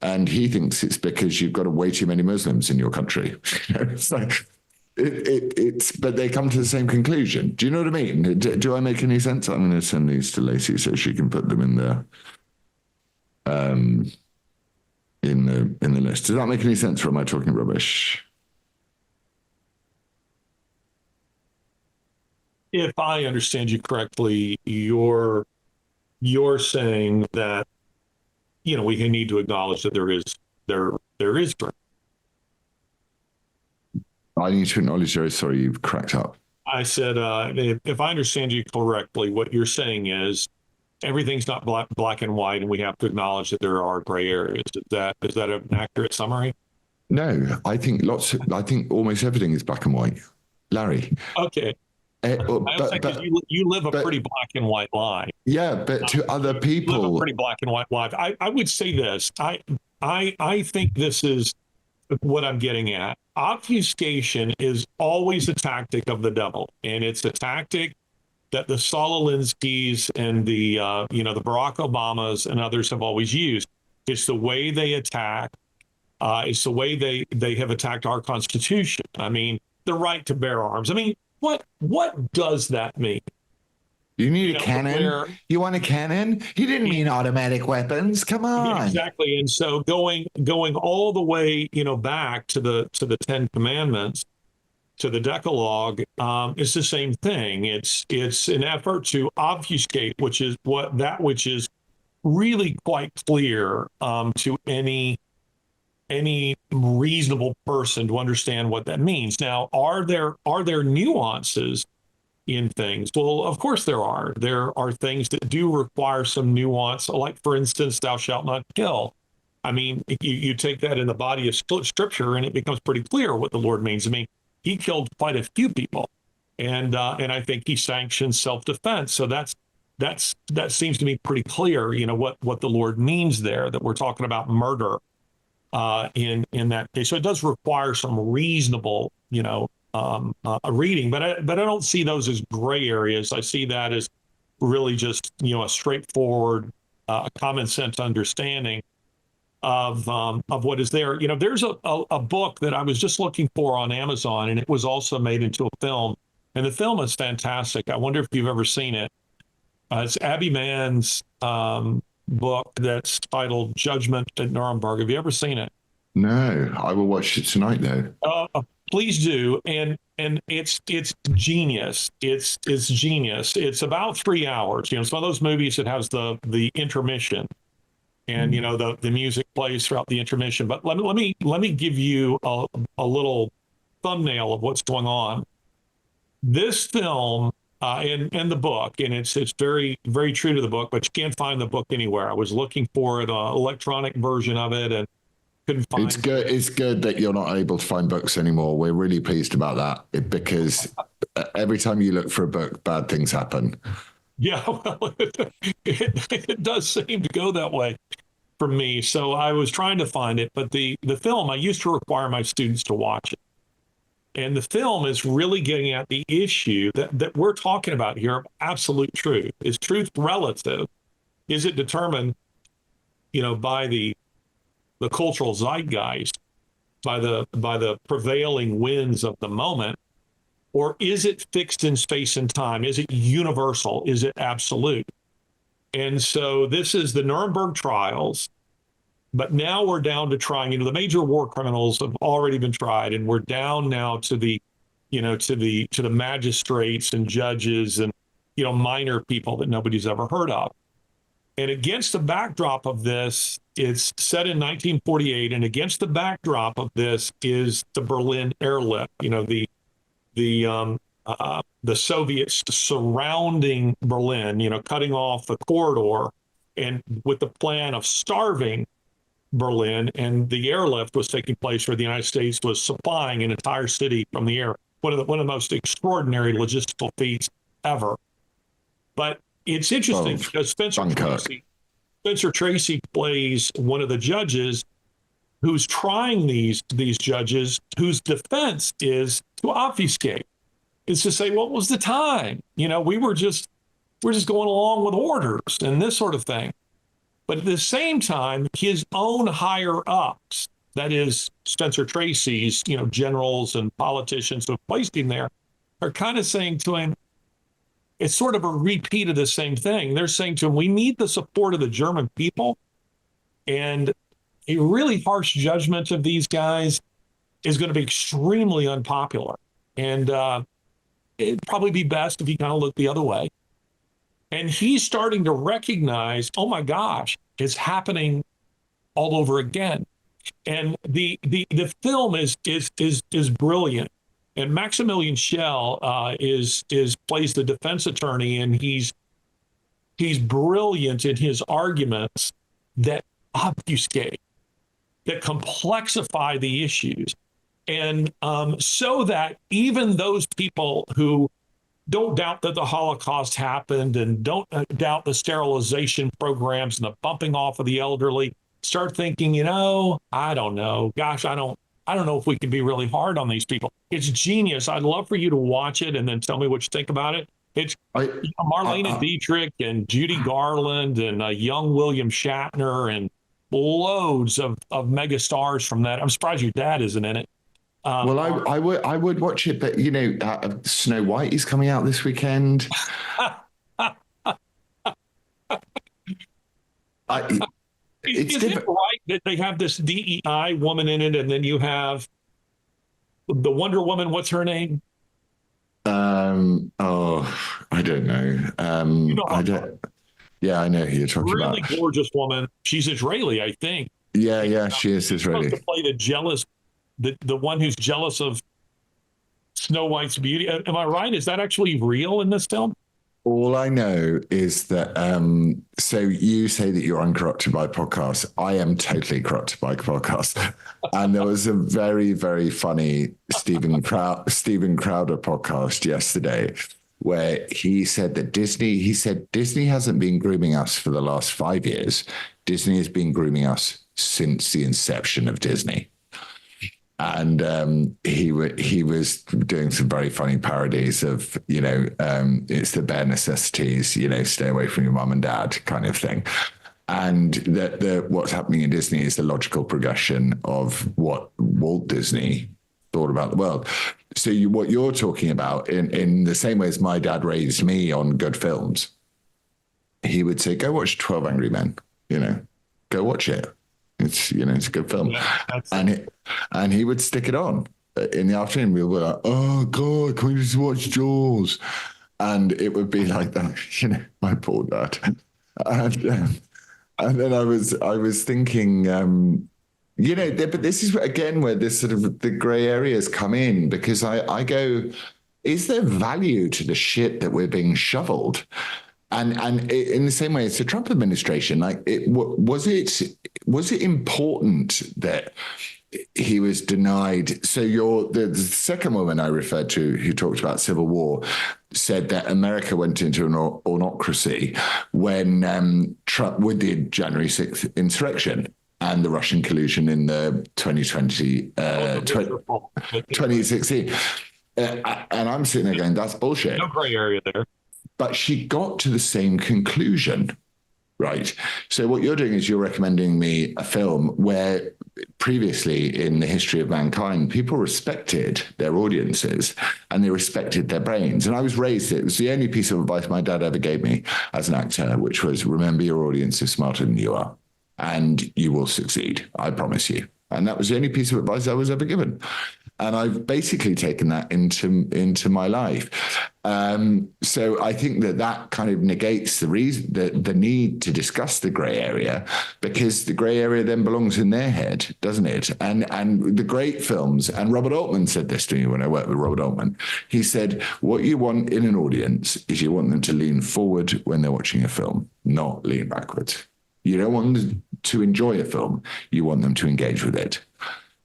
and he thinks it's because you've got way too many Muslims in your country. It's like but they come to the same conclusion. Do you know what I mean? Do I make any sense? I'm going to send these to Lacey so she can put them in the list. Does that make any sense, or am I talking rubbish?
If I understand you correctly, you're saying that we need to acknowledge that there is grey.
I need to acknowledge there is. Sorry, you've cracked up.
I said, if I understand you correctly, what you're saying is everything's not black and white, and we have to acknowledge that there are gray areas. Is that an accurate summary?
No, I think almost everything is black and white, Larry.
Okay. But you live a pretty black and white life.
Yeah, but to other people,
you live a pretty black and white life. I would say this. I think this is what I'm getting at. Obfuscation is always a tactic of the devil, and it's a tactic that the Saul Alinskys and the Barack Obamas and others have always used. It's the way they attack. It's the way they have attacked our Constitution. I mean, the right to bear arms. I mean, what does that mean?
You need a cannon? You want a cannon? He didn't mean automatic weapons. Come on.
Exactly. And so going all the way, back to the Ten Commandments, to the Decalogue, it's the same thing. It's an effort to obfuscate, which is really quite clear to any reasonable person to understand what that means. Now, are there nuances in things? Well, of course there are. There are things that do require some nuance, like, for instance, thou shalt not kill. I mean, you take that in the body of Scripture, and it becomes pretty clear what the Lord means. I mean, he killed quite a few people, and I think he sanctions self-defense. So that's that seems to me pretty clear, what the Lord means there, that we're talking about murder in that case. So it does require some reasonable, reading, but I don't see those as gray areas. I see that as really just, a straightforward, common sense understanding of what is there. There's a book that I was just looking for on Amazon, and it was also made into a film, and the film is fantastic. I wonder if you've ever seen it. It's Abby Mann's book that's titled Judgment at Nuremberg. Have you ever seen it?
No, I will watch it tonight though.
Please do. And it's genius. It's genius. It's about 3 hours. It's one of those movies that has the intermission, and the music plays throughout the intermission. But let me give you a little thumbnail of what's going on. This film and the book, and it's very, very true to the book, but you can't find the book anywhere. I was looking for an electronic version of it and couldn't find
it. It's good that you're not able to find books anymore. We're really pleased about that, because every time you look for a book, bad things happen.
Yeah, well, it does seem to go that way for me. So I was trying to find it, but the film, I used to require my students to watch it. And the film is really getting at the issue that we're talking about here of absolute truth. Is truth relative? Is it determined, by the cultural zeitgeist, by the prevailing winds of the moment, or is it fixed in space and time? Is it universal? Is it absolute? And so this is the Nuremberg trials. But now we're down to trying, the major war criminals have already been tried, and we're down now to the magistrates and judges and, minor people that nobody's ever heard of. And against the backdrop of this, it's set in 1948, and against the backdrop of this is the Berlin airlift, the Soviets surrounding Berlin, cutting off the corridor, and with the plan of starving Berlin, and the airlift was taking place where the United States was supplying an entire city from the air. One of the most extraordinary logistical feats ever. But it's interesting because Spencer Tracy plays one of the judges who's trying these judges, whose defense is to obfuscate. It's to say, what was the time? We're just going along with orders and this sort of thing. But at the same time, his own higher ups, that is Spencer Tracy's, generals and politicians who have placed him there, are kind of saying to him, it's sort of a repeat of the same thing. They're saying to him, we need the support of the German people. And a really harsh judgment of these guys is going to be extremely unpopular. And it'd probably be best if he kind of looked the other way. And he's starting to recognize, oh my gosh, it's happening all over again. And the film is brilliant. And Maximilian Schell plays the defense attorney, and he's brilliant in his arguments that obfuscate, that complexify the issues, and so that even those people who don't doubt that the Holocaust happened and don't doubt the sterilization programs and the bumping off of the elderly start thinking, I don't know. Gosh, I don't know if we can be really hard on these people. It's genius. I'd love for you to watch it and then tell me what you think about it. It's Marlene Dietrich and Judy Garland and young William Shatner and loads of mega stars from that. I'm surprised your dad isn't in it.
Well, I would watch it, but Snow White is coming out this weekend.
Is it right that they have this DEI woman in it, and then you have the Wonder Woman? What's her name?
I don't know. I don't. Yeah, I know who you're talking about.
Really gorgeous woman. She's Israeli, I think.
Yeah, she is Israeli.
Supposed to play the jealous. The one who's jealous of Snow White's beauty. Am I right? Is that actually real in this film?
All I know is that, so you say that you're uncorrupted by podcasts. I am totally corrupted by podcasts. And there was a very, very funny Steven Crowder podcast yesterday where he said that Disney hasn't been grooming us for the last 5 years. Disney has been grooming us since the inception of Disney. And he was doing some very funny parodies of, it's the bare necessities, stay away from your mum and dad kind of thing. And that what's happening in Disney is the logical progression of what Walt Disney thought about the world. So what you're talking about, in the same way as my dad raised me on good films, he would say, go watch 12 Angry Men, go watch it. It's a good film. Yeah, and he would stick it on in the afternoon. We were like, oh God, can we just watch Jaws? And it would be like that, my poor dad. And then I was thinking, but this is again where this sort of the gray areas come in, because I go, is there value to the shit that we're being shoveled? And in the same way, it's the Trump administration. Like, was it important that he was denied? So the second woman I referred to, who talked about civil war, said that America went into an autocracy when Trump, with the January 6th insurrection and the Russian collusion in the 2016. And I'm sitting there going, that's bullshit.
No gray area there.
But she got to the same conclusion, right? So what you're doing is you're recommending me a film where previously in the history of mankind, people respected their audiences and they respected their brains. And I was raised, it was the only piece of advice my dad ever gave me as an actor, which was, remember, your audience is smarter than you are and you will succeed, I promise you. And that was the only piece of advice I was ever given. And I've basically taken that into my life. So I think that kind of negates the need to discuss the grey area, because the grey area then belongs in their head, doesn't it? And the great films, and Robert Altman said this to me when I worked with Robert Altman. He said, what you want in an audience is you want them to lean forward when they're watching a film, not lean backwards. You don't want them to enjoy a film. You want them to engage with it.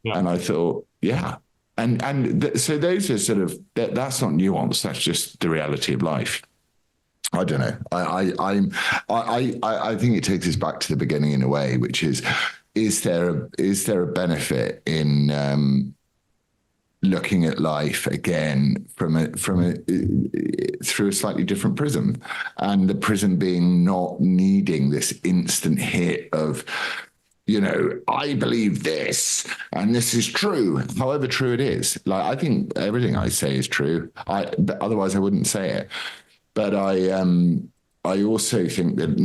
Yeah. And I thought, yeah. So those are sort of, that's not nuance. That's just the reality of life. I don't know. I think it takes us back to the beginning in a way, which is there a benefit in looking at life again through a slightly different prism, and the prism being not needing this instant hit of, I believe this, and this is true, however true it is. Like, I think everything I say is true. Otherwise I wouldn't say it. But I also think that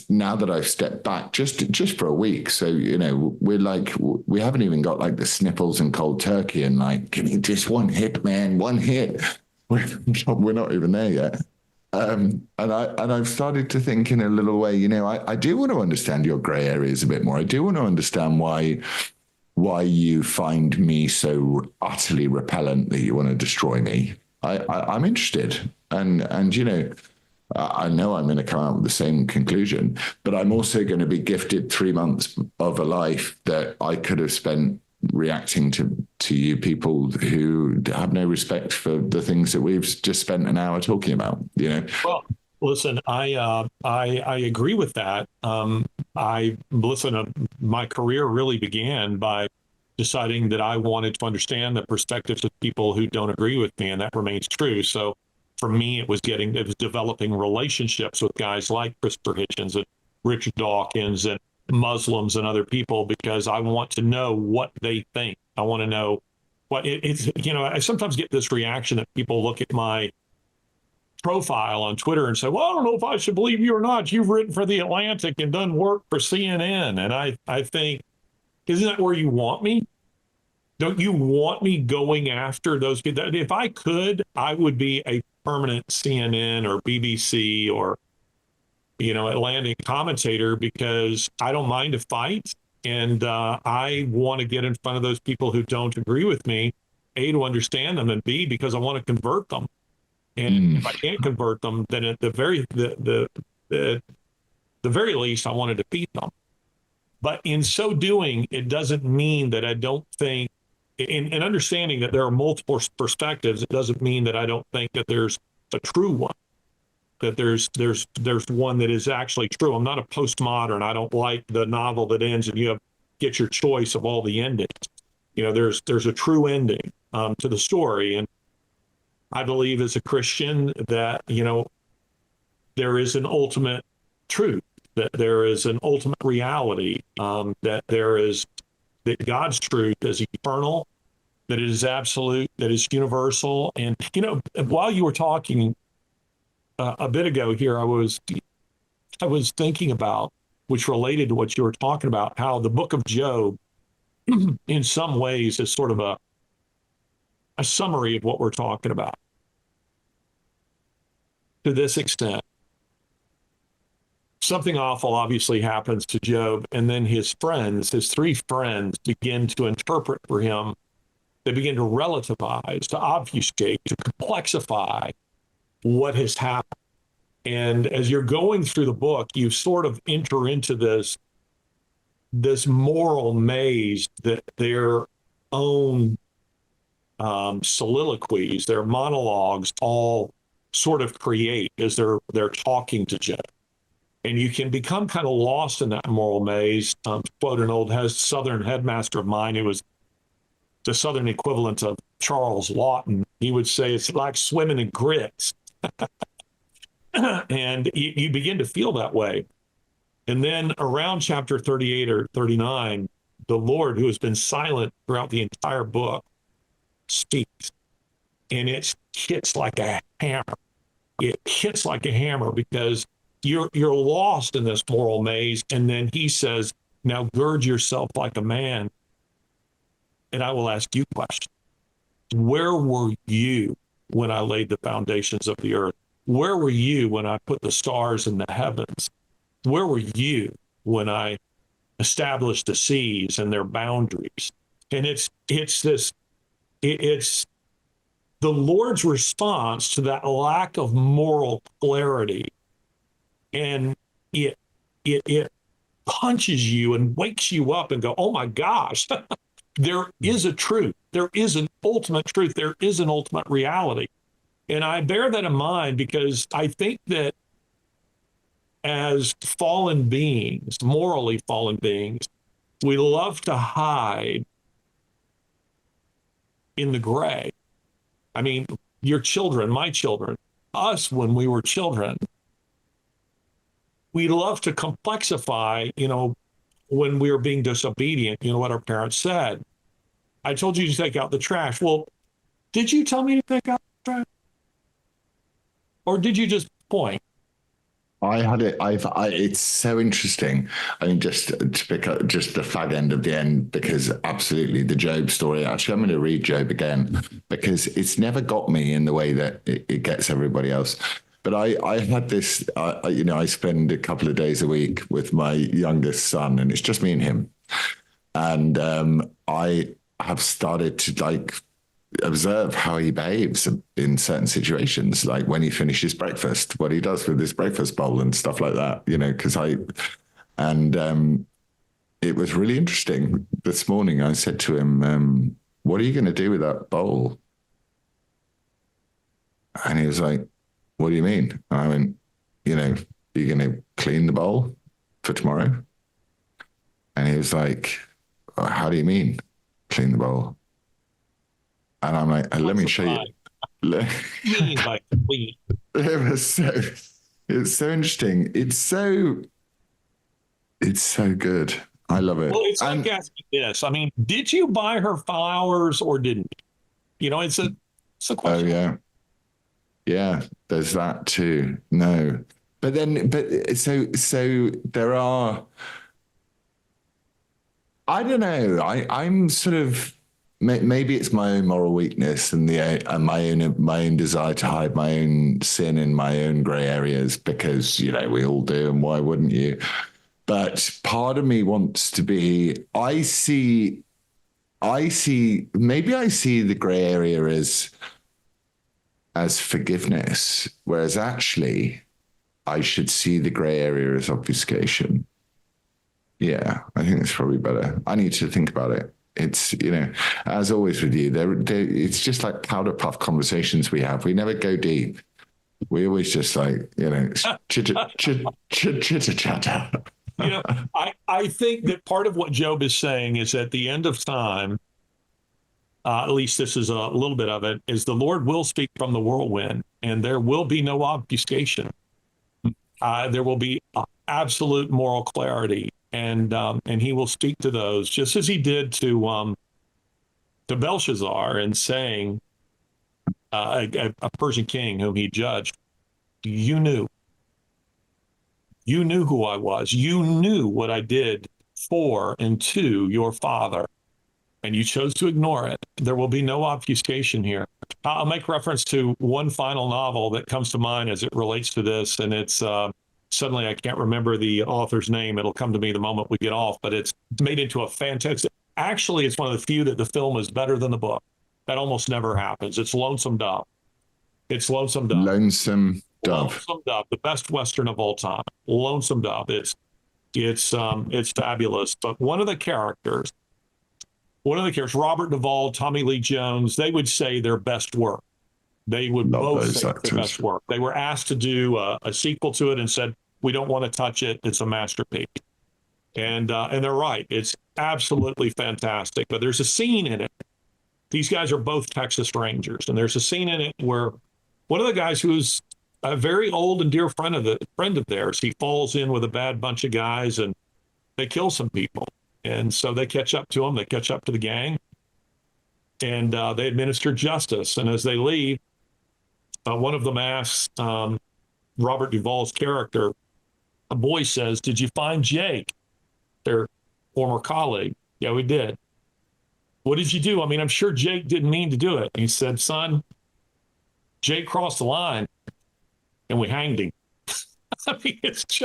now that I've stepped back just for a week. So, we haven't even got like the sniffles and cold turkey and like, give me just one hit, man, one hit. We're not even there yet. And I've started to think in a little way, I do want to understand your grey areas a bit more. I do want to understand why you find me so utterly repellent that you want to destroy me. I'm interested. And I know I'm going to come out with the same conclusion, but I'm also going to be gifted 3 months of a life that I could have spent reacting to you people who have no respect for the things that we've just spent an hour talking about.
Well, listen, I agree with that. My career really began by deciding that I wanted to understand the perspectives of people who don't agree with me, and that remains true. So for me, it was developing relationships with guys like Christopher Hitchens and Richard Dawkins and Muslims and other people, because I want to know what they think. I want to know what it's, I sometimes get this reaction that people look at my profile on Twitter and say, well, I don't know if I should believe you or not. You've written for The Atlantic and done work for CNN. And I think, isn't that where you want me? Don't you want me going after those kids? If I could, I would be a permanent CNN or BBC or Atlantic commentator, because I don't mind a fight, and I want to get in front of those people who don't agree with me, A, to understand them, and B, because I want to convert them. And if I can't convert them, then at the very least, I want to defeat them. But in so doing, it doesn't mean that I don't think, in understanding that there are multiple perspectives, it doesn't mean that I don't think that there's a true one, that there's one that is actually true. I'm not a postmodern. I don't like the novel that ends and you get your choice of all the endings. There's a true ending to the story. And I believe as a Christian that, there is an ultimate truth, that there is an ultimate reality, that God's truth is eternal, that it is absolute, that is universal. And, while you were talking a bit ago here, I was thinking about, which related to what you were talking about, how the book of Job, in some ways, is sort of a summary of what we're talking about. To this extent, something awful obviously happens to Job, and then his three friends, begin to interpret for him. They begin to relativize, to obfuscate, to complexify what has happened. And as you're going through the book, you sort of enter into this moral maze that their own soliloquies, their monologues, all sort of create as they're talking to Job. And you can become kind of lost in that moral maze. Quote an old Southern headmaster of mine, who was the Southern equivalent of Charles Lawton. He would say it's like swimming in grits. And you begin to feel that way. And then around chapter 38 or 39, the Lord, who has been silent throughout the entire book, speaks. And it hits like a hammer. It hits like a hammer because you're lost in this moral maze. And then he says, now gird yourself like a man, and I will ask you questions. Where were you when I laid the foundations of the earth? Where were you when I put the stars in the heavens? Where were you when I established the seas and their boundaries? And it's the Lord's response to that lack of moral clarity. And it punches you and wakes you up and go, oh my gosh, there is a truth. There is an ultimate truth. There is an ultimate reality. And I bear that in mind because I think that as fallen beings, morally fallen beings, we love to hide in the gray. I mean, your children, my children, us when we were children, we love to complexify, when we were being disobedient, what our parents said. I told you to take out the trash. Well, did you tell me to take out the trash? Or did you just point?
I had it. It's so interesting. I mean, just to pick up just the fag end of the end, because absolutely the Job story. Actually, I'm going to read Job again because it's never got me in the way that it gets everybody else. But I had this, I spend a couple of days a week with my youngest son, and it's just me and him. And I have started to observe how he behaves in certain situations, like when he finishes breakfast, what he does with his breakfast bowl and stuff like that, because it was really interesting. This morning I said to him, what are you going to do with that bowl? And he was like, what do you mean? And I went, you're going to clean the bowl for tomorrow? And he was like, how do you mean clean the bowl? And I'm like, let me show you. It's so interesting. It's so good. I love it.
Well, it's like asking this. I mean, did you buy her flowers or didn't you? It's a question.
Oh, yeah. Yeah, there's that too. No. But so there are, I don't know. I'm sort of, maybe it's my own moral weakness and my own desire to hide my own sin in my own gray areas, because we all do, and why wouldn't you? But part of me wants to be. I see the gray area as forgiveness, whereas actually I should see the gray area as obfuscation. Yeah, I think that's probably better. I need to think about it. It's, as always with you, it's just like powder puff conversations we have. We never go deep. We always just like, chitter chatter.
I think that part of what Job is saying is at the end of time, at least this is a little bit of it, is the Lord will speak from the whirlwind, and there will be no obfuscation. There will be absolute moral clarity, and he will speak to those just as he did to Belshazzar and saying, a Persian king whom he judged, you knew who I was. You knew what I did for and to your father, and you chose to ignore it. There will be no obfuscation here. I'll make reference to one final novel that comes to mind as it relates to this, and it's suddenly I can't remember the author's name. It'll come to me the moment we get off, but it's made into a fantastic. Actually, it's one of the few that the film is better than the book. That almost never happens. It's Lonesome Dove. It's Lonesome Dove.
Lonesome Dove.
Lonesome Dove, the best Western of all time. Lonesome Dove. It's fabulous. But one of the characters, Robert Duvall, Tommy Lee Jones, they would say their best work. They would both say their best work. They were asked to do a sequel to it and said, we don't want to touch it. It's a masterpiece. And they're right. It's absolutely fantastic. But there's a scene in it. These guys are both Texas Rangers. And there's a scene in it where one of the guys who's a very old and dear friend of theirs, he falls in with a bad bunch of guys and they kill some people. And so they catch up to him. They catch up to the gang. And they administer justice. And as they leave, one of them asks Robert Duvall's character, a boy says, did you find Jake, their former colleague? Yeah, we did. What did you do? I mean, I'm sure Jake didn't mean to do it. And he said, son, Jake crossed the line and we hanged him. I mean, it's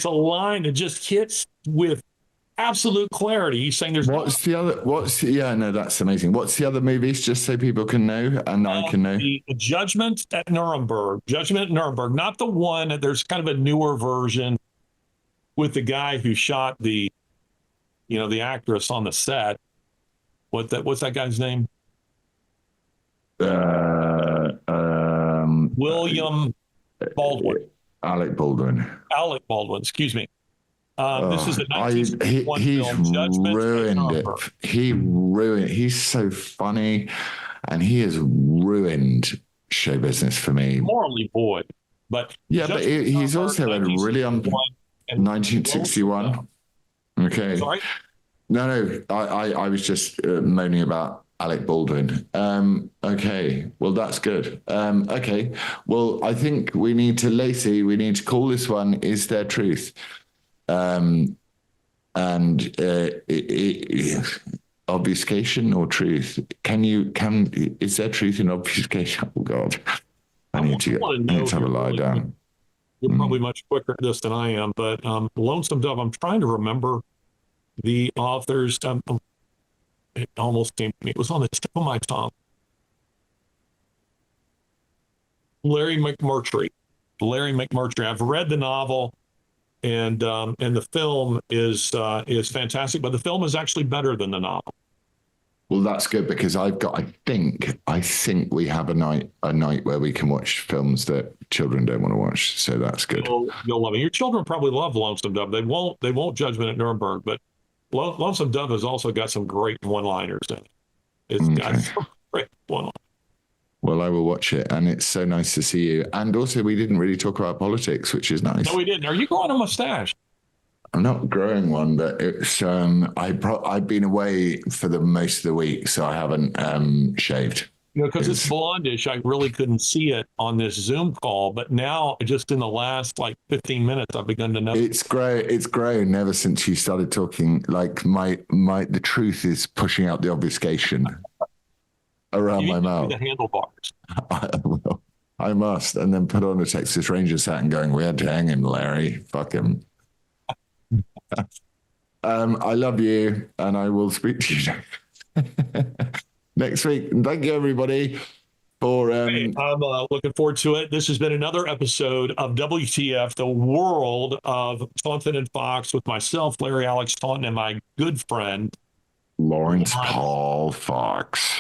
a line that just hits with absolute clarity. He's saying there's
that's amazing. What's the other movies, just so people can know and I can know?
The Judgment at Nuremberg, not the one, there's kind of a newer version with the guy who shot the actress on the set. What's that guy's name? William Baldwin.
Alec Baldwin,
excuse me. This is a 1961 film, Judgment
ruined it. He's so funny, and he has ruined show business for me.
Morally void, but
he's also a really 1961. Okay.
Sorry?
No, I was just moaning about Alec Baldwin. Okay, well, that's good. Okay, well, I think we need to call this one Is There Truth? Obfuscation or truth? Is there truth in obfuscation? Oh God, I need to have a lie down.
You're probably much quicker at this than I am, but Lonesome Dove, I'm trying to remember the authors. It almost came to me. It was on the tip of my tongue. Larry McMurtry. I've read the novel, and the film is fantastic. But the film is actually better than the novel.
Well, that's good because I think we have a night where we can watch films that children don't want to watch. So that's good.
You'll love it. Your children probably love Lonesome Dove. They won't Judgment at Nuremberg, but Lonesome Dove has also got some great one-liners in it. It's got some great one-liners.
Well, I will watch it, and it's so nice to see you. And also, we didn't really talk about politics, which is nice.
No, we didn't. Are you growing a mustache?
I'm not growing one, but it's I've been away for the most of the week, so I haven't shaved.
Because it's blondish, I really couldn't see it on this Zoom call. But now, just in the last 15 minutes, I've begun to notice.
It's grown ever since you started talking. Like the truth is pushing out the obfuscation around my mouth.
The handlebars.
I must, and then put on a Texas Rangers hat and going, "We had to hang him, Larry. Fuck him." I love you, and I will speak to you next week. And thank you, everybody, for.
I'm looking forward to it. This has been another episode of WTF, the world of Taunton and Fox, with myself, Larry Alex Taunton, and my good friend
Laurence Paul Fox.